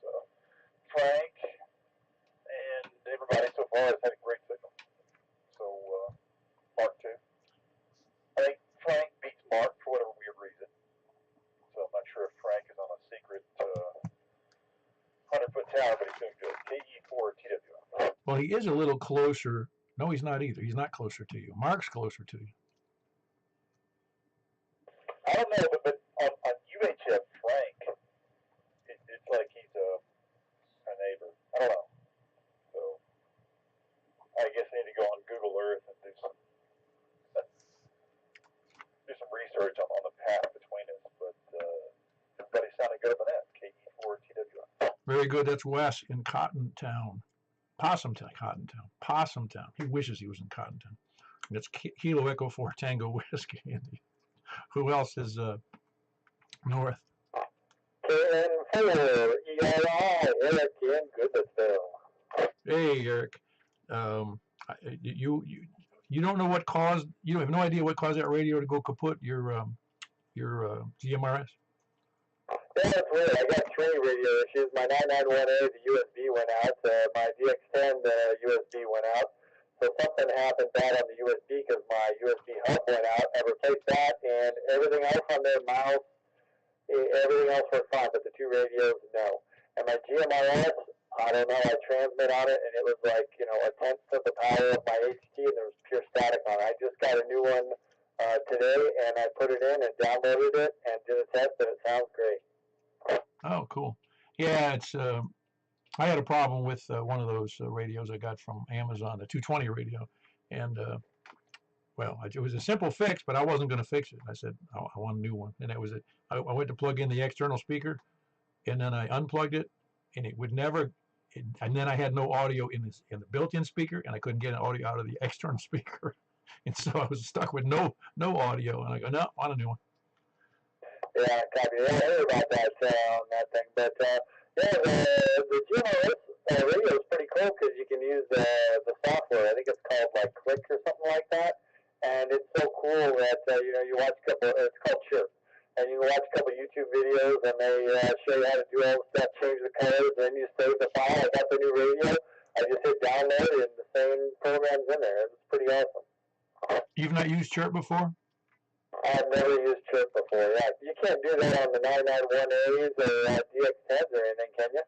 Frank and everybody so far has had a great signal. So, Mark too. I think Frank beats Mark for whatever weird reason. So I'm not sure if Frank is on a secret 100-foot tower, but he's doing good. KE4 TWI. Well, he is a little closer. No, he's not either. He's not closer to you. Mark's closer to you. I don't know, but on UHF, Frank, it's like he's a neighbor. I don't know. So I guess I need to go on Google Earth and do some research on the path between us. But everybody sounded good up on that. KE4 TWI. Very good. That's Wes in Cotton Town. Possum Town. He wishes he was in Cotton Town. That's Kilo Echo 4 Tango Whiskey. Who else is north? KN4 ERI, Eric in Goodlettsville. Hey, Eric. You don't know what caused. You have no idea what caused that radio to go kaput. Your GMRS. Yeah, that's weird. I got 3 radio issues. My 991A, the USB went out. My DX10, the USB went out. So something happened bad on the USB because my USB hub went out. I replaced that, and everything else on their mouse, everything else worked fine, but the 2 radios, no. And my GMRS, I don't know, I transmit on it, and it was like, a tenth of the power of my HT, and there was pure static on it. I just got a new one today, and I put it in and downloaded it and did a test, and it sounds great. Oh, cool. Yeah, it's. I had a problem with one of those radios I got from Amazon, the 220 radio, and it was a simple fix, but I wasn't going to fix it. I said I want a new one, and that was it. I went to plug in the external speaker, and then I unplugged it, and it would never. And then I had no audio in the built-in speaker, and I couldn't get an audio out of the external speaker, and so I was stuck with no audio. And I go, no, I want a new one. Yeah, copy. Yeah, I heard about that on that thing, but the GMRS radio is pretty cool because you can use the software. I think it's called like Click or something like that, and it's so cool that you watch a couple. It's called Chirp, and you can watch a couple YouTube videos, and they show you how to do all the stuff, change the colors, and then you save the file. I got the new radio. I just hit download, and the same program's in there. It's pretty awesome. You've not used Chirp before? I've never used Chirp before. Yeah, you can't do that on the 991As or DX10s or anything, can you?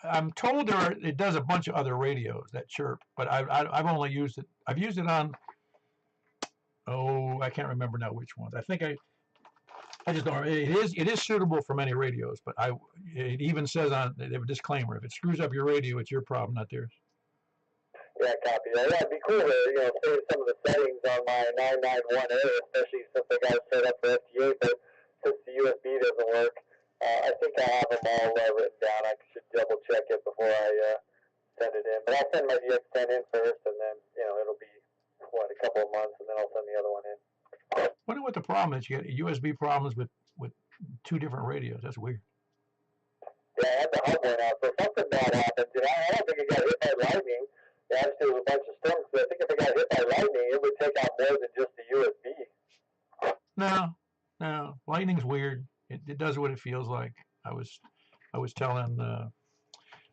I'm told it does a bunch of other radios, that Chirp, but I've only used it. I've used it on. I can't remember now which ones. I think I just don't. It is suitable for many radios, but it even says on they have a disclaimer: if it screws up your radio, it's your problem, not theirs. Yeah, copy that. Yeah, it'd be cool to save some of the settings on my 991A, especially since I got it set up for FTA. But since the USB doesn't work, I think I have them all written down. I should double check it before I send it in. But I'll send my DX10 in first, and then it'll be a couple of months, and then I'll send the other one in. I wonder what the problem is. You get USB problems with 2 different radios. That's weird. Yeah, I had the hub went out, so something bad happened. And I don't think it got hit by lightning. Yeah, there was a bunch of storms, but I think if it got hit by lightning, it would take out more than just the USB. No. Lightning's weird. It does what it feels like. I was telling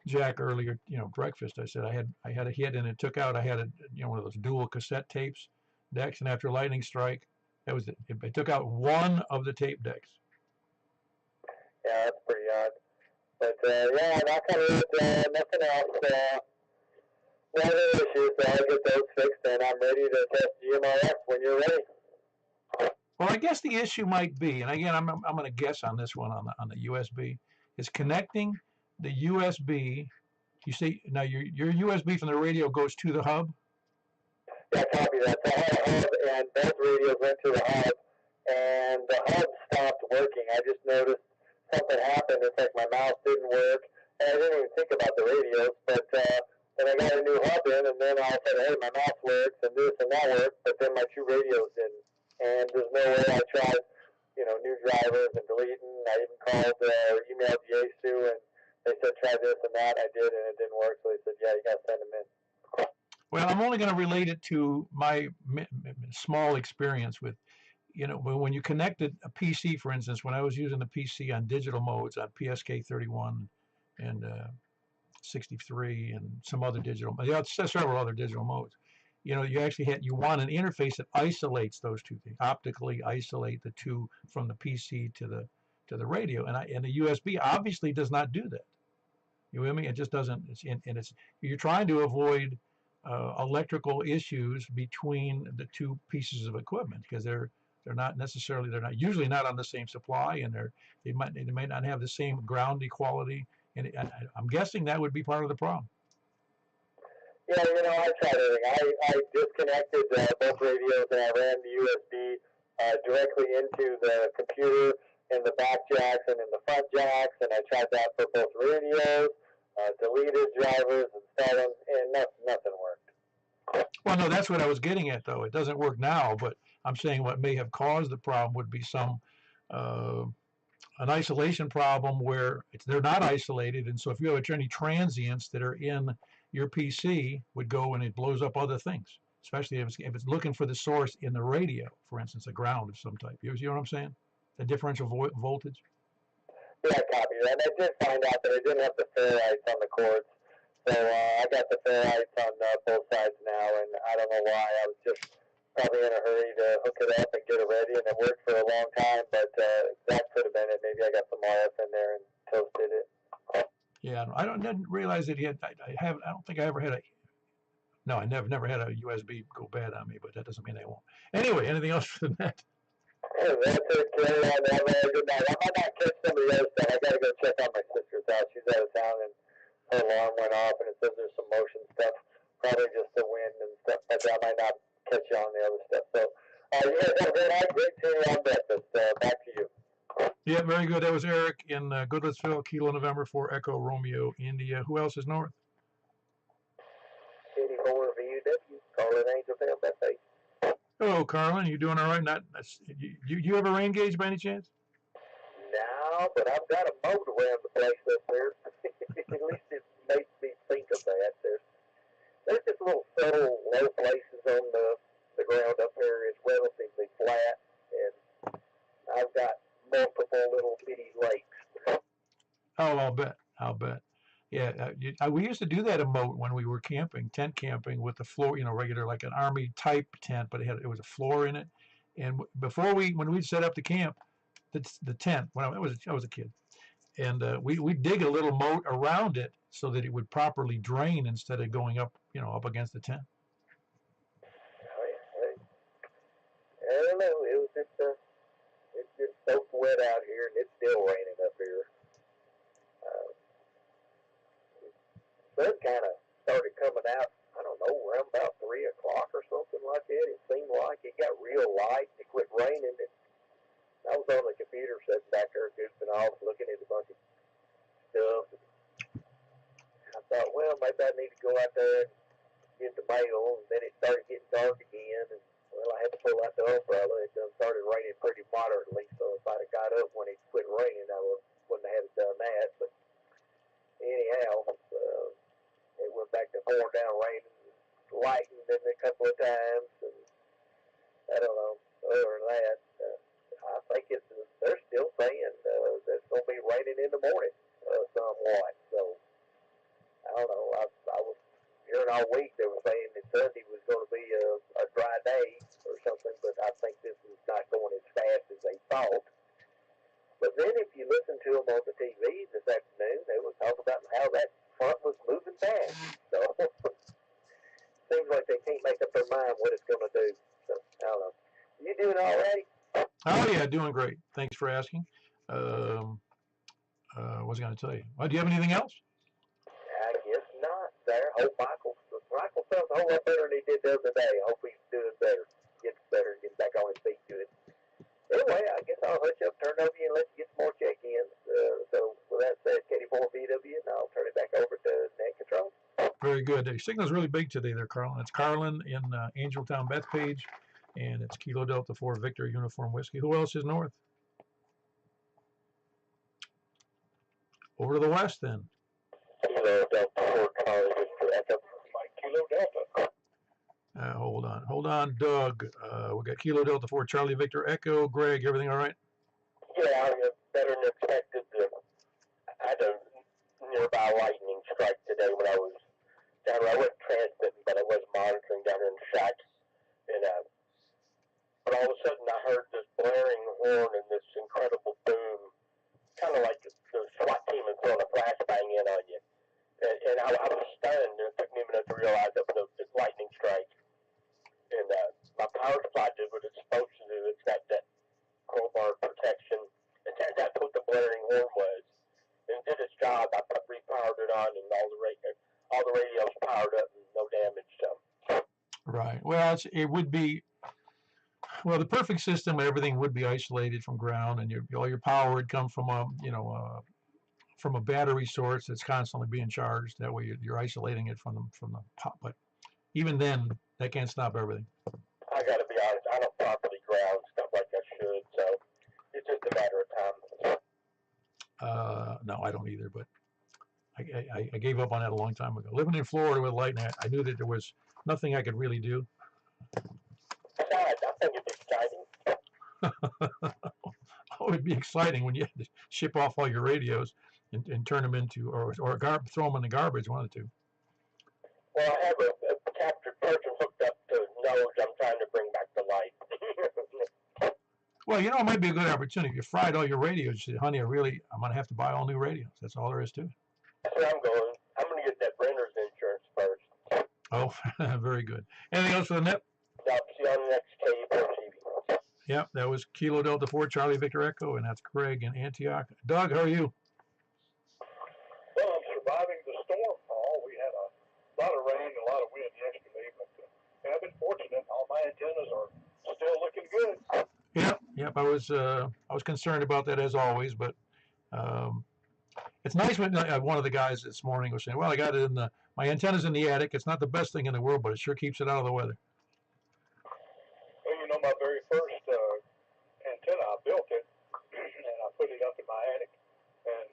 Jack earlier, breakfast. I said I had a hit and it took out. I had one of those dual cassette tapes decks, and after a lightning strike, that was it. It took out one of the tape decks. Yeah, that's pretty odd. But yeah, knock on wood, nothing else. No other issues, so I'll get those fixed, and I'm ready to test GMRS when you're ready. Well, I guess the issue might be, and again, I'm going to guess on this one on the USB, is connecting the USB. You see, now your USB from the radio goes to the hub. Yeah, copy that. So I had a hub, and both radios went to the hub, and the hub stopped working. I just noticed something happened. It's like my mouse didn't work, and I didn't even think about the radios, but then I got a new hub in, and then I said, hey, my mouse works, and this and that works, but then my 2 radios didn't. And there's no way. I tried, new drivers and deleting. I even called or emailed Yaesu, and they said, try this and that. I did, and it didn't work, so they said, yeah, you got to send them in. Well, I'm only going to relate it to my small experience with, when you connected a PC, for instance, when I was using the PC on digital modes on PSK 31 and 63 and some other digital, several other digital modes. You actually you want an interface that isolates those two things, optically isolate the two from the PC to the radio, and the USB obviously does not do that. You know what I mean? It just doesn't. You're trying to avoid electrical issues between the two pieces of equipment because they're not usually not on the same supply, and they might not have the same ground equality. And I'm guessing that would be part of the problem. Yeah, I tried everything. I disconnected both radios and I ran the USB directly into the computer in the back jacks and in the front jacks, and I tried that for both radios, deleted drivers, installed them, and nothing worked. Well, no, that's what I was getting at, though. It doesn't work now, but I'm saying what may have caused the problem would be an isolation problem where they're not isolated, and so if you have any transients that are in your PC, would go and it blows up other things, especially if it's looking for the source in the radio, for instance, a ground of some type. You know what I'm saying? The differential voltage. Yeah, copy that. And I did find out that I didn't have the ferrites on the cords, so I got the ferrites on both sides now, and I don't know why. I was just probably in a hurry to hook it up and get it ready, and it worked for a long time, but that could have been it. Maybe I got some RF in there and toasted it. Yeah, didn't realize that he had. I don't think I ever had a. No, I never had a USB go bad on me, but that doesn't mean I won't. Anyway, anything else for the net? Hey, that's it. Carry on. Have a good night. I might not catch some of the other stuff. I got to go check on my sister's house. She's out of town, and her alarm went off, and it says there's some motion stuff. Probably just the wind and stuff, but I might not catch you on the other stuff. So, you guys have a great night. Great seeing you on breakfast. Back to you. Yeah, very good. That was Eric in Goodlettsville, Kilo November 4 Echo Romeo, India. Who else is north? 84 VUW. Calling Angeltown. That's it. Hello, Carlin. You doing all right? You have a rain gauge by any chance? No, but I've got a moat around the place up there. At least it makes me think of that. There's just little subtle low places on the ground up there. It's relatively flat, and I've got multiple little bitty lakes. Oh, I'll bet. Yeah, we used to do that in moat when we were camping, tent camping with the floor, regular like an army type tent, but it was a floor in it. And when we'd set up the camp, the tent when I was a kid, and we dig a little moat around it so that it would properly drain instead of going up up against the tent. I don't know. It was it's just so wet out here, and it's still raining up here. Sun kind of started coming out, I don't know, around about 3 o'clock or something like that. It seemed like it got real light. It quit raining. I was on the computer sitting back there goofing off, looking at a bunch of stuff. I thought, well, maybe I need to go out there and get the mail. And then it started getting dark again. And, well, I had to pull out the umbrella. It done started raining pretty moderately. So if I'd have got up when it quit raining, I wouldn't have done that. But anyhow, it went back to pouring down rain, lightened in a couple of times, and I don't know. Other than that, I think they're still saying that it's going to be raining in the morning somewhat. So I don't know. I was hearing all week they were saying that Sunday was going to be a dry day or something, but I think this is not going as fast as they thought. But then if you listen to them on the TV this afternoon, they were talking about how that front was moving fast. So seems like they can't make up their mind what it's going to do. So I don't know. You doing all right? Oh yeah, doing great. Thanks for asking. What was I going to tell you? Well, do you have anything else? I guess not. There. Hope Michael sounds a whole lot better than he did the other day. I hope he's doing better. Gets better, gets back on his feet good. Anyway, I guess I'll hush up, turn over you, and let you get some more check-ins. So with that said, K4VW, and I'll turn it back over to Net Control. Very good. The signal's really big today there, Carlin. It's Carlin in Angeltown, Bethpage, and it's Kilo Delta 4 Victor Uniform Whiskey. Who else is north? Over to the west, then. Kilo Delta 4 Charlie Victor Echo. Kilo Delta. Hold on, Doug. We got Kilo Delta 4 Charlie Victor Echo. Greg, everything all right? Yeah, better than expected. I had a nearby lightning strike today when I was down there. I wasn't transmitting, but I was monitoring down there in the shack. And but all of a sudden I heard this blaring horn and this incredible boom, kind of like the SWAT team had thrown a flashbang in on you. And I was stunned. It took me a minute to realize that was a lightning strike. And my power supply did what it's supposed to do. It's got that crowbar protection. And that's what the blaring horn was. And it did its job. I repowered it on, and all the radios powered up, and no damage. So. Right. Well, it would be. Well, the perfect system, everything would be isolated from ground, and all your power would come from from a battery source that's constantly being charged. That way, you're isolating it from the pop. But even then, that can't stop everything. I got to be honest. I don't properly ground stuff like I should, so it's just a matter of time. No, I don't either. But I gave up on that a long time ago. Living in Florida with lightning, I knew that there was nothing I could really do. I think it's exciting. Oh, it'd be exciting when you had to ship off all your radios and turn them into, or throw them in the garbage, one of the two. Well, I have a captured person hooked up to nose I'm trying to bring back to life. Well, it might be a good opportunity. If you fried all your radios, you say, honey, I'm going to have to buy all new radios. That's all there is to it. That's where I'm going. I'm going to get that renter's insurance first. Oh, very good. Anything else for the net? No, see you on the next KU4TV. Yep, that was Kilo Delta 4 Charlie Victor Echo, and that's Craig in Antioch. Doug, how are you? Well, I'm surviving the storm, Paul. We had a lot of rain and a lot of wind yesterday, but I've been fortunate. All my antennas are still looking good. Yep. I was concerned about that as always, but it's nice when one of the guys this morning was saying, "Well, I got it my antenna's in the attic. It's not the best thing in the world, but it sure keeps it out of the weather." Well, my very first antenna, I built it and I put it up in my attic, and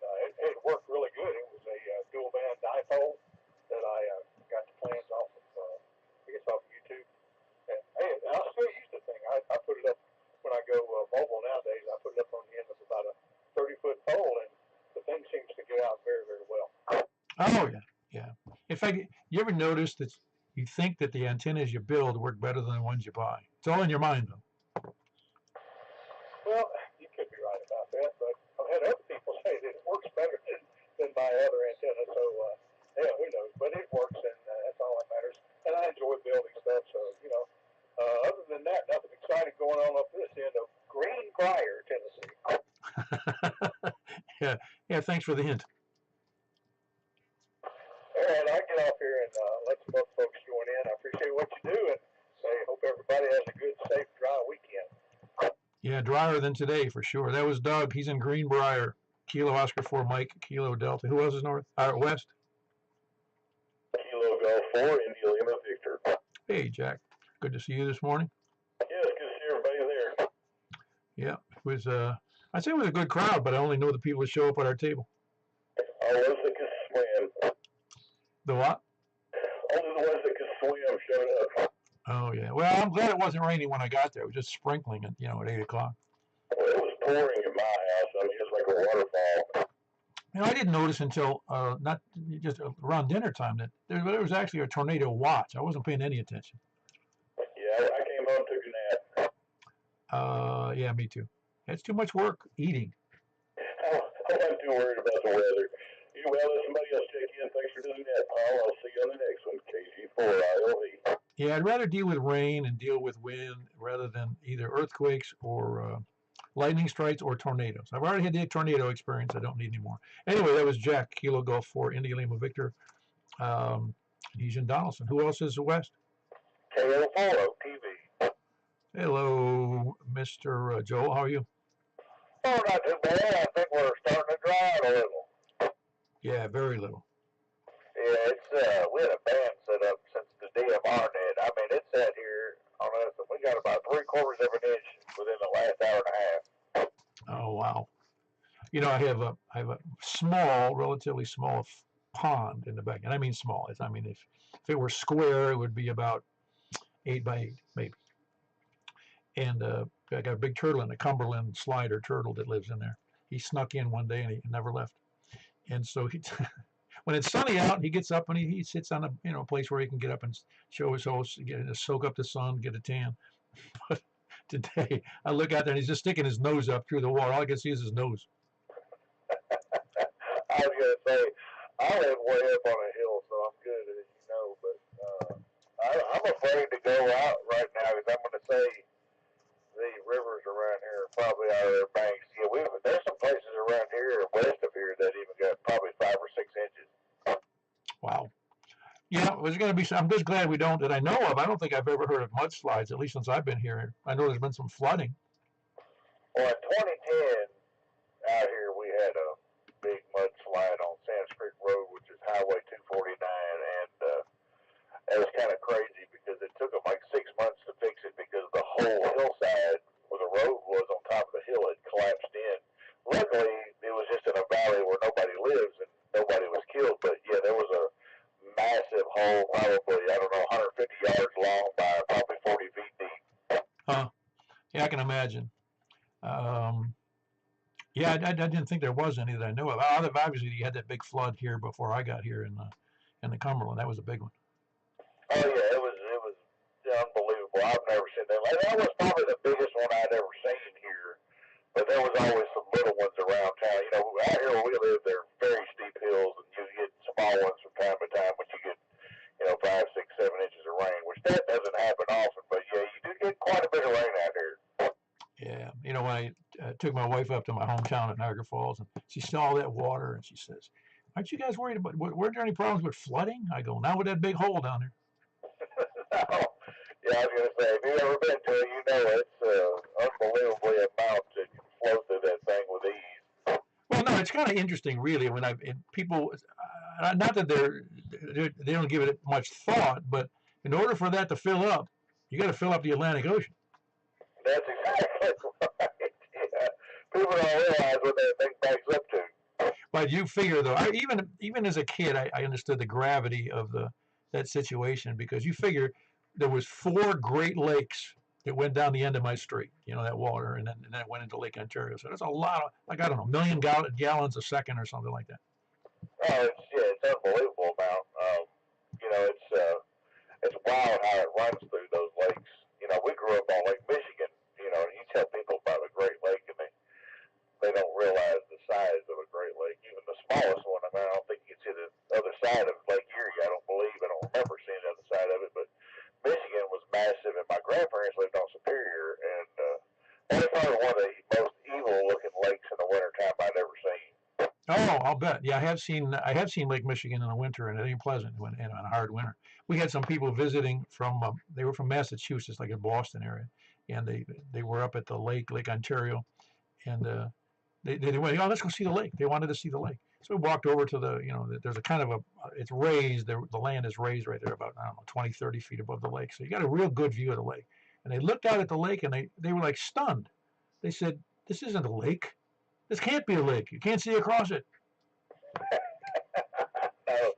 it worked really good. It was a dual band dipole that I got the plans off of, off of YouTube, and I still use the thing. I put it up when I go mobile nowadays. I put it up on the end of about a 30-foot pole, and the thing seems to get out very, very well. Oh yeah. In fact, you ever notice that you think that the antennas you build work better than the ones you buy? It's all in your mind, though. Well, you could be right about that, but I've had other people say that it works better than my other antenna, so who knows? But it works, and that's all that matters. And I enjoy building stuff, so other than that, nothing exciting going on up this end of Greenbrier, Tennessee. Yeah. Thanks for the hint. All right, I'll get off here and let some other folks join in. I appreciate what you do, and I hope everybody has a good, safe, dry weekend. Yeah, drier than today for sure. That was Doug. He's in Greenbrier. Kilo Oscar 4 Mike, Kilo Delta. Who else is west? Kilo Golf 4, India Lima Victor. Hey, Jack. Good to see you this morning. Yeah, it's good to see everybody there. Yeah, it was. I'd say it was a good crowd, but I only know the people that show up at our table. All those that could swim. The what? Only the ones that could swim showed up. Oh yeah. Well, I'm glad it wasn't raining when I got there. It was just sprinkling at 8 o'clock. Well, it was pouring in my house. I mean, it was like a waterfall. I didn't notice until not just around dinner time that there was actually a tornado watch. I wasn't paying any attention. Yeah, I came home, took a nap. Yeah, me too. It's too much work eating. I'm not too worried about the weather. Well, let somebody else check in. Thanks for doing that, Paul. I'll see you on the next one. KG4ILV. Yeah, I'd rather deal with rain and deal with wind rather than either earthquakes or lightning strikes or tornadoes. I've already had the tornado experience. I don't need any more. Anyway, that was Jack, Kilo Golf 4, India Lima Victor. He's in Donaldson. Who else is west? KO4 TV. Hello, Mr. Joel. How are you? Oh, not too bad. I think we're starting to dry out a little. Yeah, very little. Yeah, it's we had a band set up since the DMR net. I mean, it's sat here on us, and we got about 3/4 of an inch within the last hour and a half. Oh wow! I have a small, relatively small pond in the back, and I mean small. If it were square, it would be about 8 by 8 maybe. And I got a big turtle in a Cumberland slider turtle that lives in there. He snuck in one day and he never left. And so he, when it's sunny out, he gets up and he sits on a place where he can get up and show his host, soak up the sun, get a tan. But today I look out there and he's just sticking his nose up through the water. All I can see is his nose. I was gonna say I live way up on a hill, so I'm good, as you know. But I'm afraid to go out right now because I'm gonna say the rivers around here are probably out of their banks. Yeah, there's some places around here west of here that even got probably 5 or 6 inches. Wow. Yeah, there's going to be. I'm just glad we don't, that I know of. I don't think I've ever heard of mudslides, at least since I've been here. I know there's been some flooding. Well, in 2010, out here we had a big mudslide on Sands Creek Road, which is Highway 249, and it was kind of crazy because it took them like 6 months to fix it because the whole hillside where the road was on top of the hill had collapsed in. Luckily, it was just in a valley where nobody lives and nobody was killed, but yeah, there was a massive hole, probably, I don't know, 150 yards long by probably 40 feet deep. Huh. Yeah, I can imagine. Yeah, I didn't think there was any that I knew of. Obviously, you had that big flood here before I got here in the Cumberland. That was a big one. Oh yeah, it was unbelievable. I've never seen that. Like, that was probably the biggest one I'd ever seen here. But there was always some little ones around town. You know, out here where we live, there are very steep hills, and you get small ones from time to time. But you get 5, 6, 7 inches of rain, which that doesn't happen often. But yeah, you do get quite a bit of rain out here. Yeah, when I took my wife up to my hometown at Niagara Falls, and she saw all that water, and she says, "Aren't you guys worried about? Were there any problems with flooding?" I go, "Not with that big hole down there." No. Yeah, I was going to say, if you've ever been to it, you know it's unbelievably amount that can flow through that thing with ease. Well, no, it's kind of interesting, really, when people, not that they don't give it much thought, but in order for that to fill up, you got to fill up the Atlantic Ocean. That's exactly right. Yeah. People don't realize what that thing backs up to. But you figure, though, even as a kid, I understood the gravity of that situation, because you figure there was 4 Great Lakes that went down the end of my street, that water, and then it went into Lake Ontario. So that's a lot of, like, I don't know, million gallons a second or something like that. Oh, it's unbelievable amount. It's wild how it runs through those lakes. We grew up on Lake Michigan. And you tell people about a Great Lake, and they don't realize the size of a Great Lake. Even the smallest one. I mean, I don't think you can see the other side of Lake Erie. I don't believe. I don't remember seeing the other side of it, but Michigan was massive, and my grandparents lived on Superior, and that was probably one of the most evil-looking lakes in the wintertime I'd ever seen. Oh, I'll bet. Yeah, I have seen Lake Michigan in the winter, and it ain't pleasant in a hard winter. We had some people visiting they were from Massachusetts, like in Boston area, and they were up at the Lake Ontario, and they went, let's go see the lake. They wanted to see the lake. So we walked over to there's a kind of it's raised, the land is raised right there about, I don't know, 20, 30 feet above the lake. So you got a real good view of the lake. And they looked out at the lake, and they were like stunned. They said, "This isn't a lake. This can't be a lake. You can't see across it." No,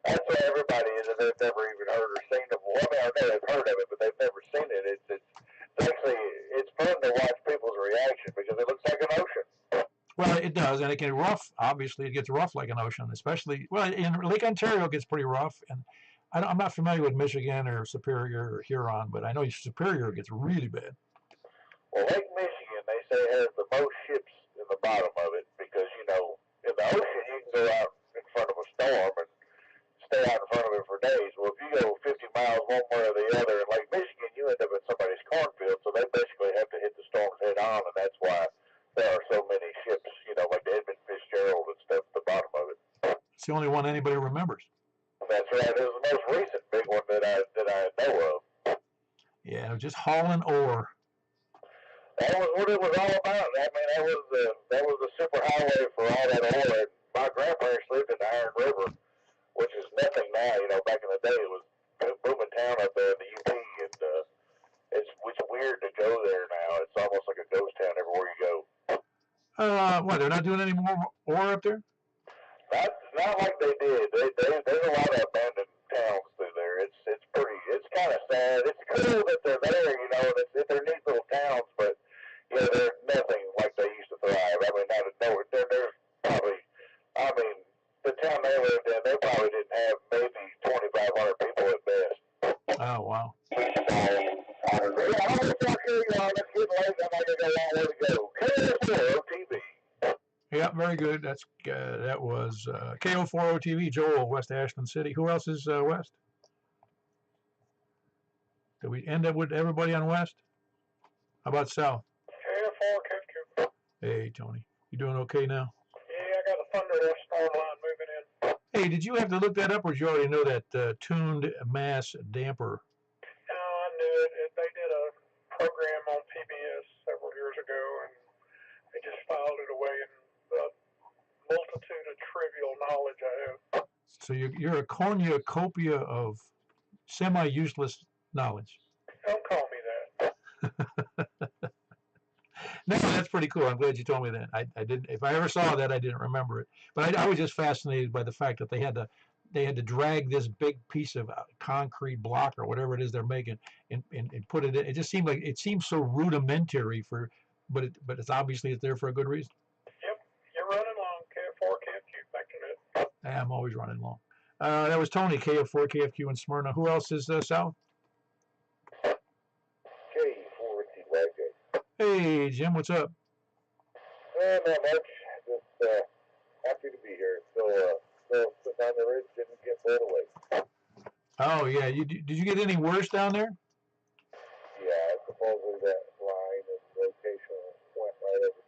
that's what everybody is, and they've never even heard or seen it. Well, I mean, I know they've heard of it, but they've never seen it. It's fun to watch people's reaction because it looks like an ocean. Well, it does, and it can rough. Obviously, it gets rough like an ocean, especially, in Lake Ontario, it gets pretty rough. And I'm not familiar with Michigan or Superior or Huron, but I know Superior gets really bad. Well, Lake Michigan, they say, has the most ships in the bottom of it because, in the ocean, you can go out in front of a storm and stay out in front of it for days. Well, if you go 50 miles one way or the other in Lake Michigan, you end up in somebody's cornfield, so they basically have to hit the storms head on, and that's why there are so many ships, like the Edmund Fitzgerald and stuff at the bottom of it. It's the only one anybody remembers. That's right. It was the most recent big one that I know of. Yeah, just hauling ore. That was what it was all about. I mean, that was the super highway for all that oil. And my grandparents lived in the Iron River, which is nothing now. Back in the day, it was a booming town up there in the UP, and it's weird to go there now. It's almost like a ghost town everywhere you go. What, they're not doing any more ore up there? Not like they did. There's a lot of abandoned towns through there. It's kind of sad. It's cool that they're there, you know, and they're neat little towns, but you know, they're nothing like they used to thrive. I mean, they're probably, I mean, the town they lived in, they probably didn't have maybe 2,500 people at best. Oh, wow. So, yeah, I'll let y'all carry on. It's getting late. I might got a long way to go. KO4OTV. Yeah, very good. That was KO4 OTV, Joel, West Ashland City. Who else is West? Did we end up with everybody on West? How about South? KO4 KQ. Hey, Tony. You doing okay now? Yeah, I got a Thunder star line moving in. Hey, did you have to look that up, or did you already know that tuned mass damper? No, I knew it. They did a program on PBS several years ago, and they just filed it away in the multitude of trivial knowledge I have. So you're a cornucopia of semi-useless knowledge. Don't call me that. No, that's pretty cool. I'm glad you told me that. I didn't. If I ever saw that, I didn't remember it. But I was just fascinated by the fact that they had to drag this big piece of concrete block or whatever it is they're making and put it in. It just seemed so rudimentary but it's obviously it's there for a good reason. Yep, you're running long. KO4 KQ. Back to that. I'm always running long. That was Tony, KO4 KFQ in Smyrna. Who else is South? K4TYJ. Hey, Jim, what's up? Not much. Just happy to be here. Still sitting on the ridge, didn't get blown away. Oh, yeah. Did you get any worse down there? Yeah, supposedly that line and rotation went right over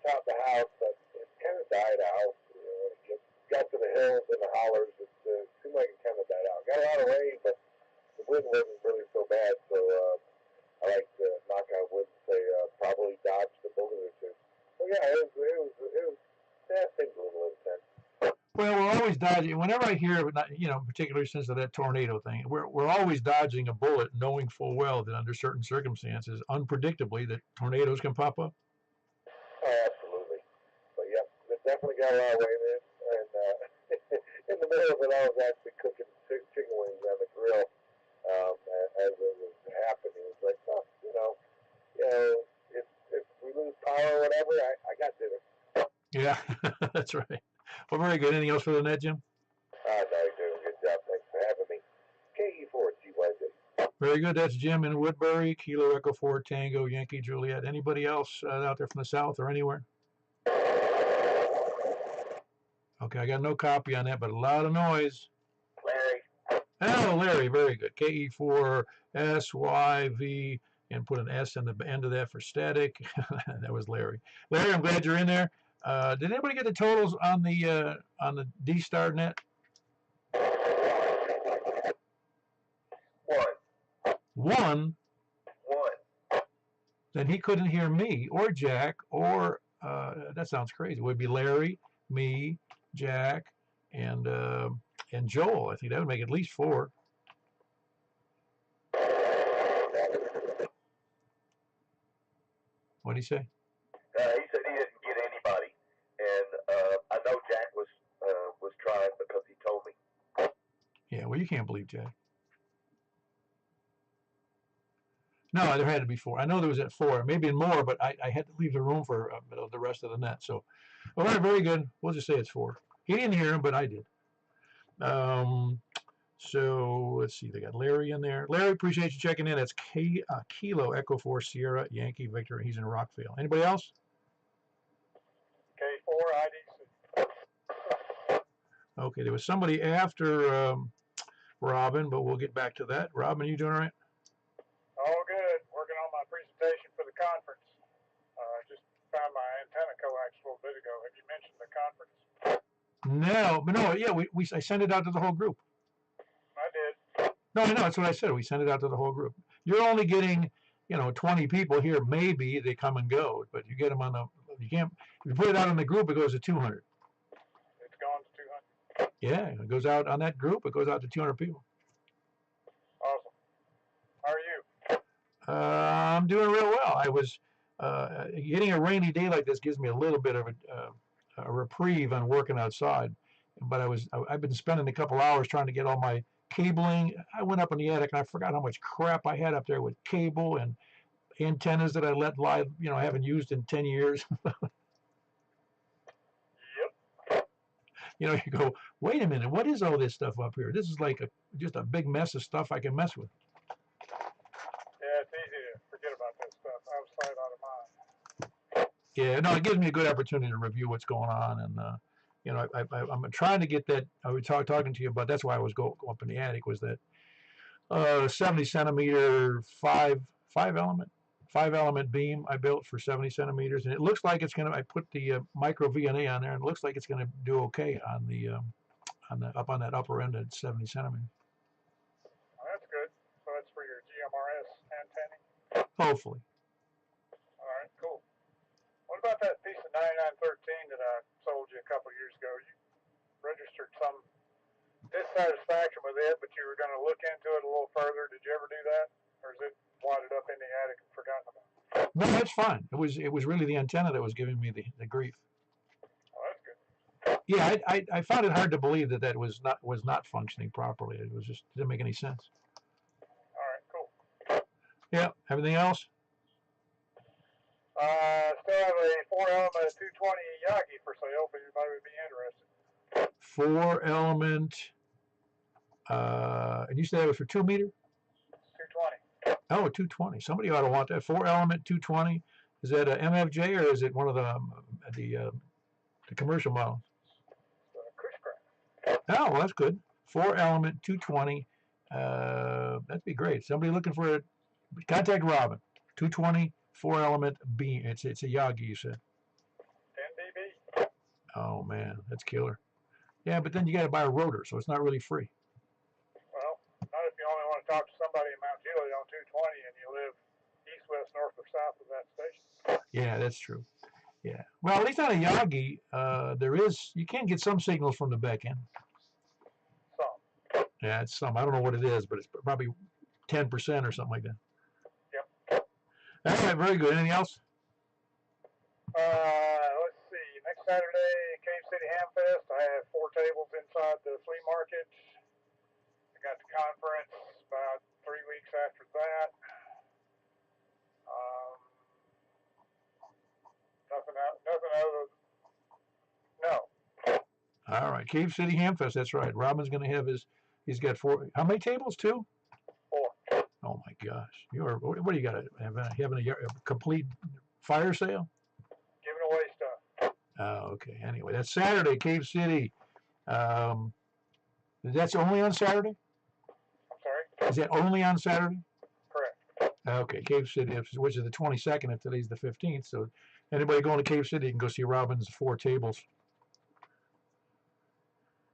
top of the house, but it kind of died out. You know, when it got to the hills and the hollers, it seemed like it kind of died out. Got a lot of rain, but the wind wasn't really so bad, so I like to knock on wood and say probably dodged a bullet or two. So yeah, it was things a little intense. Well, we're always dodging. Whenever I hear, particularly since of that tornado thing, we're always dodging a bullet, knowing full well that under certain circumstances, unpredictably, that tornadoes can pop up. Oh, absolutely. But yeah, it definitely got a lot of rain in, and in the middle of it, I was actually cooking chicken wings on the grill as it was happening. It was like, oh, if we lose power or whatever, I got dinner. Yeah, that's right. Well, very good. Anything else for the net, Jim? No, you're doing a good job. Thanks for having me. KE4TYJ. Very good. That's Jim in Woodbury, Kilo Echo 4 Tango Yankee Juliet. Anybody else out there from the south or anywhere? Okay, I got no copy on that, but a lot of noise. Larry. Oh, Larry, very good. KE4SYV, and put an S in the end of that for static. That was Larry. Larry, I'm glad you're in there. Did anybody get the totals on the D-Star net? One. Then he couldn't hear me or Jack or that sounds crazy. It would be Larry, me, Jack, and Joel. I think that would make at least 4. What did he say? He said he didn't get anybody, and I know Jack was trying because he told me. Yeah, well, you can't believe Jack. No, there had to be 4. I know there was at 4, maybe more, but I had to leave the room for the rest of the net. So, all right, very good. We'll just say it's 4. He didn't hear him, but I did. So let's see. They got Larry in there. Larry, appreciate you checking in. That's Kilo Echo 4 Sierra Yankee Victor. He's in Rockville. Anybody else? K4 IDC. Okay, there was somebody after Robin, but we'll get back to that. Robin, you doing all right? All good. Working on my presentation for the conference. Just found my antenna coax a little bit ago. Have you mentioned the conference? No, but no, yeah, I sent it out to the whole group. I did. No, that's what I said. We sent it out to the whole group. You're only getting, 20 people here. Maybe they come and go, but you get them you can't, if you put it out on the group, it goes to 200. It's gone to 200. Yeah, it goes out on that group. It goes out to 200 people. Awesome. How are you? I'm doing real well. I was getting a rainy day like this gives me a little bit of a reprieve on working outside, but I've been spending a couple hours trying to get all my cabling. I went up in the attic and I forgot how much crap I had up there with cable and antennas that I let lie, haven't used in 10 years. Yep. You go, wait a minute, what is all this stuff up here? This is like just a big mess of stuff I can mess with. Yeah, it's easy to forget about that stuff. Out of sight, out of mind. Yeah, no, it gives me a good opportunity to review what's going on, and I'm trying to get that. I was talking to you about. That's why I was go up in the attic. Was that 70 centimeter five element beam I built for 70 centimeters, and it looks like it's gonna. I put the micro VNA on there, and it looks like it's gonna do okay on the up on that upper end at 70 centimeters. Well, that's good. So that's for your GMRS antenna. Hopefully. All right, cool. What about that piece of 9913 that I sold you a couple years ago? You registered some dissatisfaction with it, but you were going to look into it a little further. Did you ever do that, or is it wadded up in the attic and forgotten about? No, that's fine. It was really the antenna that was giving me the grief. Oh, that's good. Yeah, I found it hard to believe that was not functioning properly. It was just didn't make any sense. All right, cool. Yeah. Everything else? Still have a 4-element 220 Yagi for sale, if anybody would be interested. 4-element. And you said that was for 2 meter? 220. Oh, 220. Somebody ought to want that. 4-element 220. Is that a MFJ or is it one of the commercial models? Oh, well, that's good. 4-element 220. That'd be great. Somebody looking for it? Contact Robin. 220 4-element beam. It's a Yagi, you said. 10 dB. Oh man, that's killer. Yeah, but then you got to buy a rotor, so it's not really free. Well, not if you only want to talk to somebody in Mount Juliet on 220 and you live east, west, north, or south of that station. Yeah, that's true. Yeah. Well, at least on a Yagi, you can get some signals from the back end. Some. Yeah, it's some. I don't know what it is, but it's probably 10% or something like that. Yep. All right, very good. Anything else? Let's see. Next Saturday, Cave City Ham Fest. I have 4 tables inside the flea market. I got the conference about 3 weeks after that. Nothing other. No. All right, Cave City Ham Fest. That's right. Robin's going to have he's got 4. How many tables? 2? 4. Oh my gosh! What do you got? Having a complete fire sale? Giving away stuff. Oh, okay. Anyway, that's Saturday, Cave City. That's only on Saturday? I'm sorry? Is that only on Saturday? Correct. Okay, Cave City, which is the 22nd, if today's the 15th. So anybody going to Cave City, you can go see Robin's 4 tables.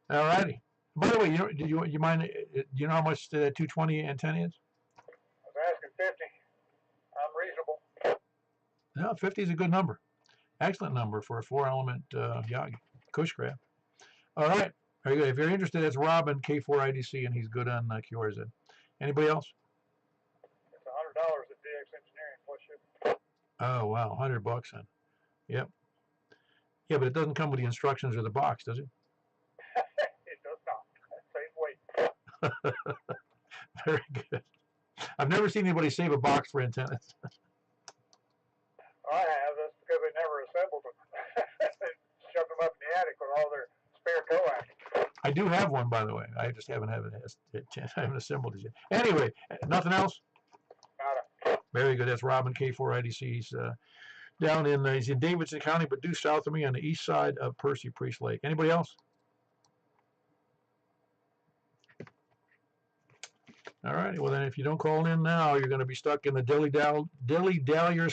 All righty. By the way, you mind? Do you know how much that 220 antenna is? I was asking 50. I'm reasonable. No, 50 is a good number. Excellent number for a 4-element Yagi Cushcraft. All right. Very good. If you're interested, that's Robin, K4IDC, and he's good on QRZ. Anybody else? It's $100 at DX Engineering plus shipping. Oh, wow. $100 then. Yep. Yeah, but it doesn't come with the instructions or the box, does it? It does not. Save weight. Very good. I've never seen anybody save a box for antennas. I have. That's because they never assembled them. They shoved them up in the attic with all their spare coax. I do have one, by the way. I just haven't assembled it yet. Anyway, nothing else? Nada. Very good. That's Robin, K4IDC. He's down he's in Davidson County, but due south of me on the east side of Percy Priest Lake. Anybody else? All right. Well, then, if you don't call in now, you're going to be stuck in the dilly-dalliers,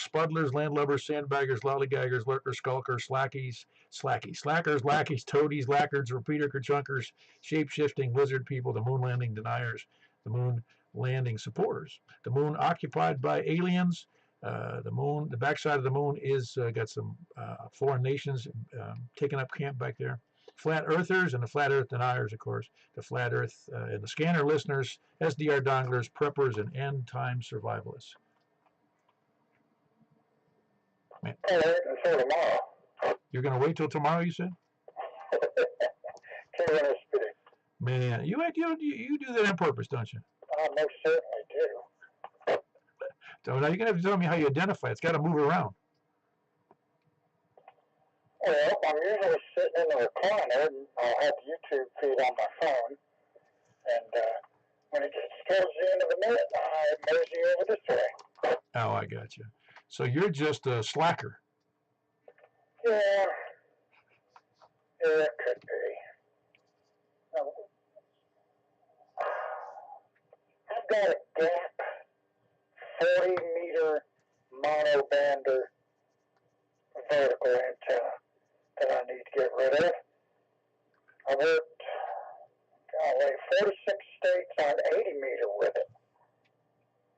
spuddlers, landlubbers, sandbaggers, lollygaggers, lurkers, skulkers, slackers, lackeys, toadies, lackards, repeater, kerchunkers, shape-shifting lizard people, the moon landing deniers, the moon landing supporters, the moon occupied by aliens. The backside of the moon is got some foreign nations taking up camp back there. Flat earthers and the flat earth deniers, of course, the flat earth and the scanner listeners, SDR donglers, preppers, and end time survivalists. Man. Until tomorrow. You're going to wait till tomorrow, you said? Man, you do that on purpose, don't you? I most certainly do. So now you're gonna have to tell me how you identify it. It's got to move around. Well, I'm usually sitting in the recliner, and I'll have YouTube feed on my phone. And when it gets towards the end of the minute, I mosey over this way. Oh, I got you. So you're just a slacker. Yeah, it could be. I've got a gap 40-meter monobander vertical antenna that I need to get rid of. I worked, 46 states on 80-meter with it.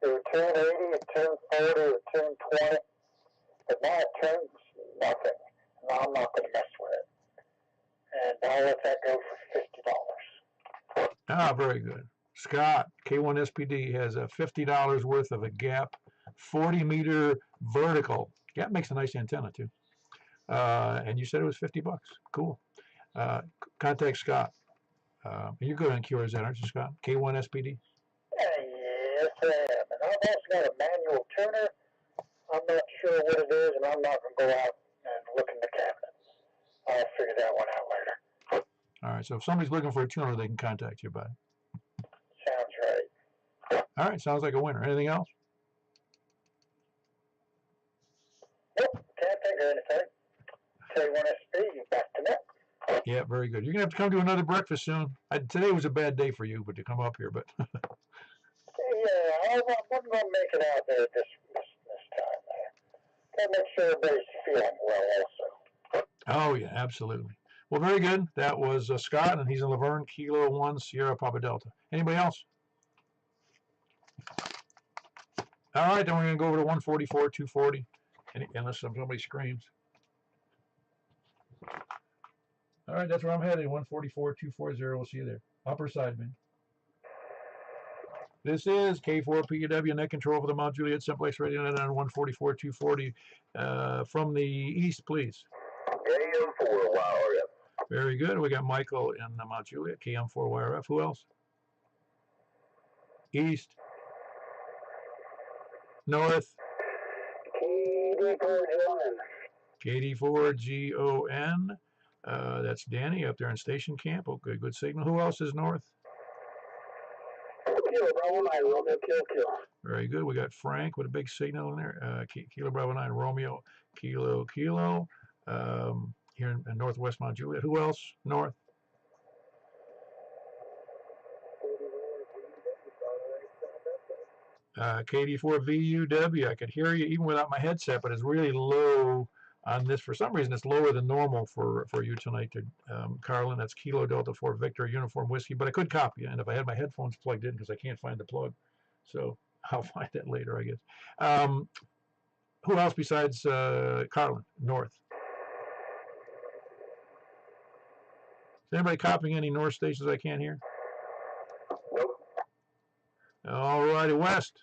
It would turn 80, it turned 40, it turned 20, but now it turns nothing. And I'm not going to mess with it. And I'll let that go for $50. Ah, very good. Scott, K1SPD has a $50 worth of a Gap 40-meter vertical. Gap makes a nice antenna too. And you said it was $50. Cool. Contact Scott. You're good on QRZ, aren't you, Scott? K1SPD? Yes, I am. And I've also got a manual tuner. I'm not sure what it is, and I'm not going to go out and look in the cabinets. I'll figure that one out later. All right, so if somebody's looking for a tuner, they can contact you about it. Sounds right. All right, sounds like a winner. Anything else? Nope, can't think of anything. K1SB, back to net. Yeah, very good. You're going to have to come to another breakfast soon. Today was a bad day for you, but to come up here, but... Yeah, I'm going to make it out there this time there. Gotta make sure everybody's feeling well also. Oh, yeah, absolutely. Well, very good. That was Scott, and he's in Laverne, Kilo 1, Sierra Papa Delta. Anybody else? All right, then we're going to go over to 144, 240, unless somebody screams. All right, that's where I'm headed, 144, 240. We'll see you there. Upper side, man. This is K4PW, net control for the Mount Juliet Simplex Radio Net on 144, 240. From the east, please. KM4YRF. Very good. We got Michael in Mount Juliet, KM4YRF. Who else? East. North. KD4GON. That's Danny up there in Station Camp. Okay, good signal. Who else is north? Kilo Bravo 9, Romeo, Kill. Very good. We got Frank with a big signal in there. Kilo Bravo 9, Romeo, Kilo. Here in northwest Mount Juliet. Who else north? KD4VUW. I could hear you even without my headset, but it's really low on this. For some reason, it's lower than normal for you tonight. Carlin, that's Kilo Delta 4 Victor Uniform Whiskey, but I could copy, and if I had my headphones plugged in, because I can't find the plug, so I'll find that later, I guess. Who else besides Carlin, north? Is anybody copying any north stations I can't hear? Nope. All righty, west.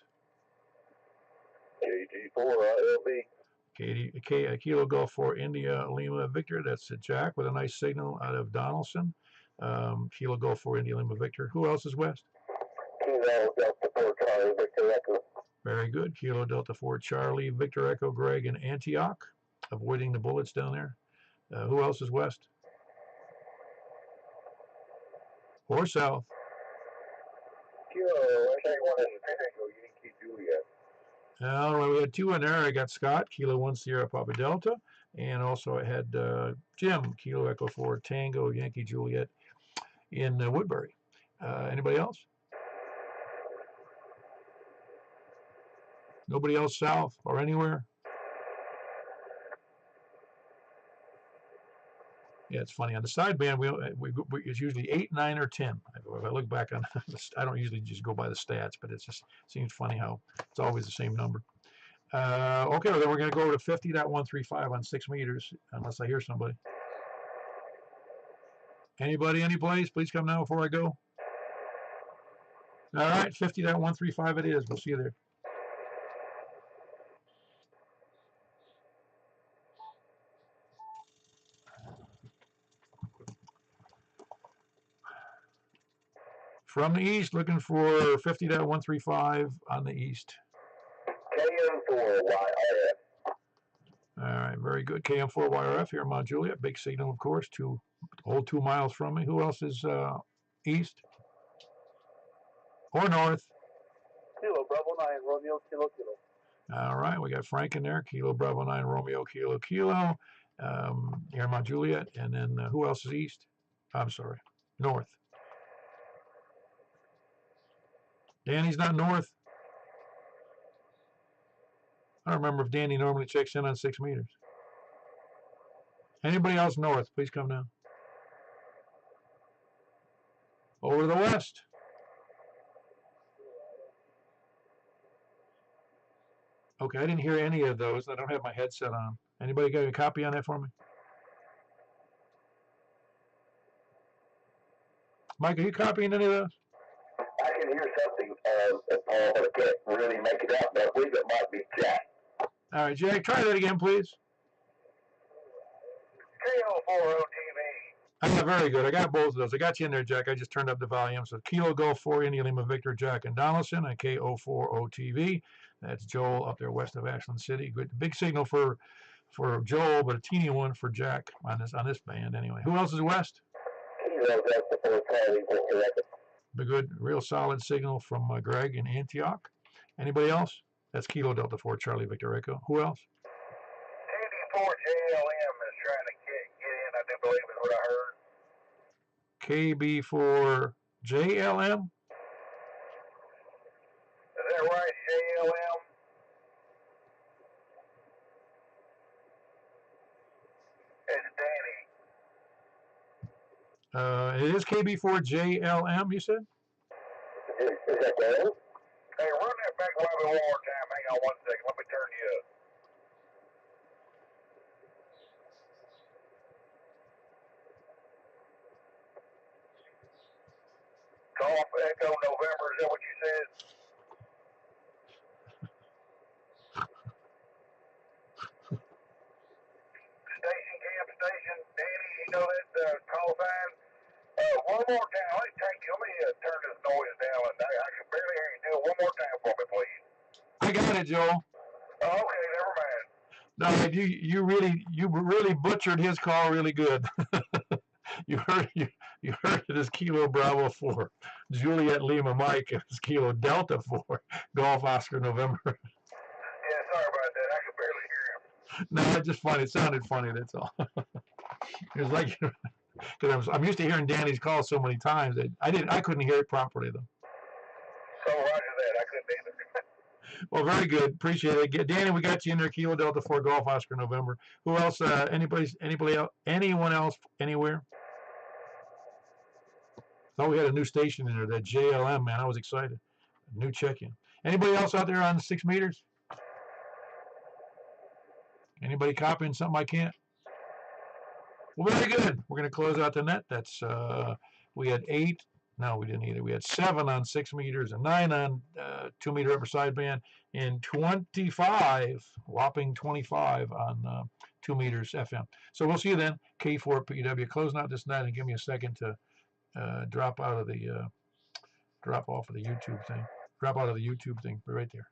KG4ILB. Kilo Golf 4 India Lima Victor. That's Jack with a nice signal out of Donaldson. Kilo Golf 4 India Lima Victor. Who else is west? Kilo Delta 4 Charlie Victor Echo. Very good. Kilo Delta 4 Charlie Victor Echo Greg in Antioch. Avoiding the bullets down there. Who else is west? Or south? Kilo K1SB, Yankee Juliet. All right, we had two in there. I got Scott, Kilo 1 Sierra Papa Delta, and also I had Jim, Kilo Echo 4 Tango Yankee Juliet in Woodbury. Anybody else? Nobody else south or anywhere? Yeah, it's funny. On the sideband, it's usually 8, 9, or 10. If I look back on this, I don't usually just go by the stats, but it just seems funny how it's always the same number. Okay, well, then we're going to go to 50.135 on 6 meters, unless I hear somebody. Anybody, any place? Please come now before I go. All right, 50.135 it is. We'll see you there. From the east, looking for 50.135 on the east. KM4YRF. All right, very good. KM4YRF here in Mount Juliet. Big signal, of course, whole 2 miles from me. Who else is east or north? Kilo Bravo 9 Romeo Kilo Kilo. All right, we got Frank in there. Kilo Bravo 9 Romeo Kilo Kilo. Here in Mount Juliet. And then who else is east? I'm sorry, north. Danny's not north. I don't remember if Danny normally checks in on 6 meters. Anybody else north, please come down. Over to the west. Okay, I didn't hear any of those. I don't have my headset on. Anybody got a copy on that for me? Mike, are you copying any of those? I can hear something, Paul, but I can't really make it out, but I believe it might be Jack. All right, Jack, try that again, please. KO40TV. Very good. I got both of those. I got you in there, Jack. I just turned up the volume. So Kilo Golf 4 India Lima Victor Jack and Donaldson on KO40TV. That's Joel up there west of Ashland City. Good, big signal for Joel, but a teeny one for Jack on this band anyway. Who else is west? Kilo Delta 4 Charlie Victor Echo. Be good, real solid signal from Greg in Antioch. Anybody else? That's Kilo Delta 4 Charlie Victor Echo. Who else? KB4JLM is trying to get in, I do believe is what I heard. KB4JLM? Is that right, JLM? It's Danny. It is KB4JLM, you said? Is that Dan? Hey, run that back a little bit one more time. Hang on 1 second. Let me turn you up. Golf Echo November, is that what you said? Station, Danny, you know that call sign? One more time. Let me turn this noise down. I can barely hear you. Do it one more time for me, please. I got it, Joel. Oh, okay, never mind. No, you really butchered his call really good. you heard it as Kilo Bravo 4, Juliet Lima Mike, and it's Kilo Delta 4, Golf Oscar November. Yeah, sorry about that. I could barely hear him. No, it's just funny. It sounded funny. That's all. It was like, because I'm used to hearing Danny's call so many times that I couldn't hear it properly though. So roger that. I couldn't either. Well, very good. Appreciate it. Danny, we got you in there. Kilo Delta 4 Golf Oscar November. Who else? Anybody else? Anyone else? Anywhere? Oh, we had a new station in there. That JLM, man. I was excited. New check-in. Anybody else out there on 6 meters? Anybody copying something I can't? Well, very good. We're going to close out the net. That's we had 8. No, we didn't either. We had 7 on 6 meters and 9 on 2 meter upper sideband and 25, whopping 25 on 2 meters FM. So we'll see you then. K4PW closing out this night, and give me a second to drop off of the YouTube thing. Drop out of the YouTube thing. Be right there.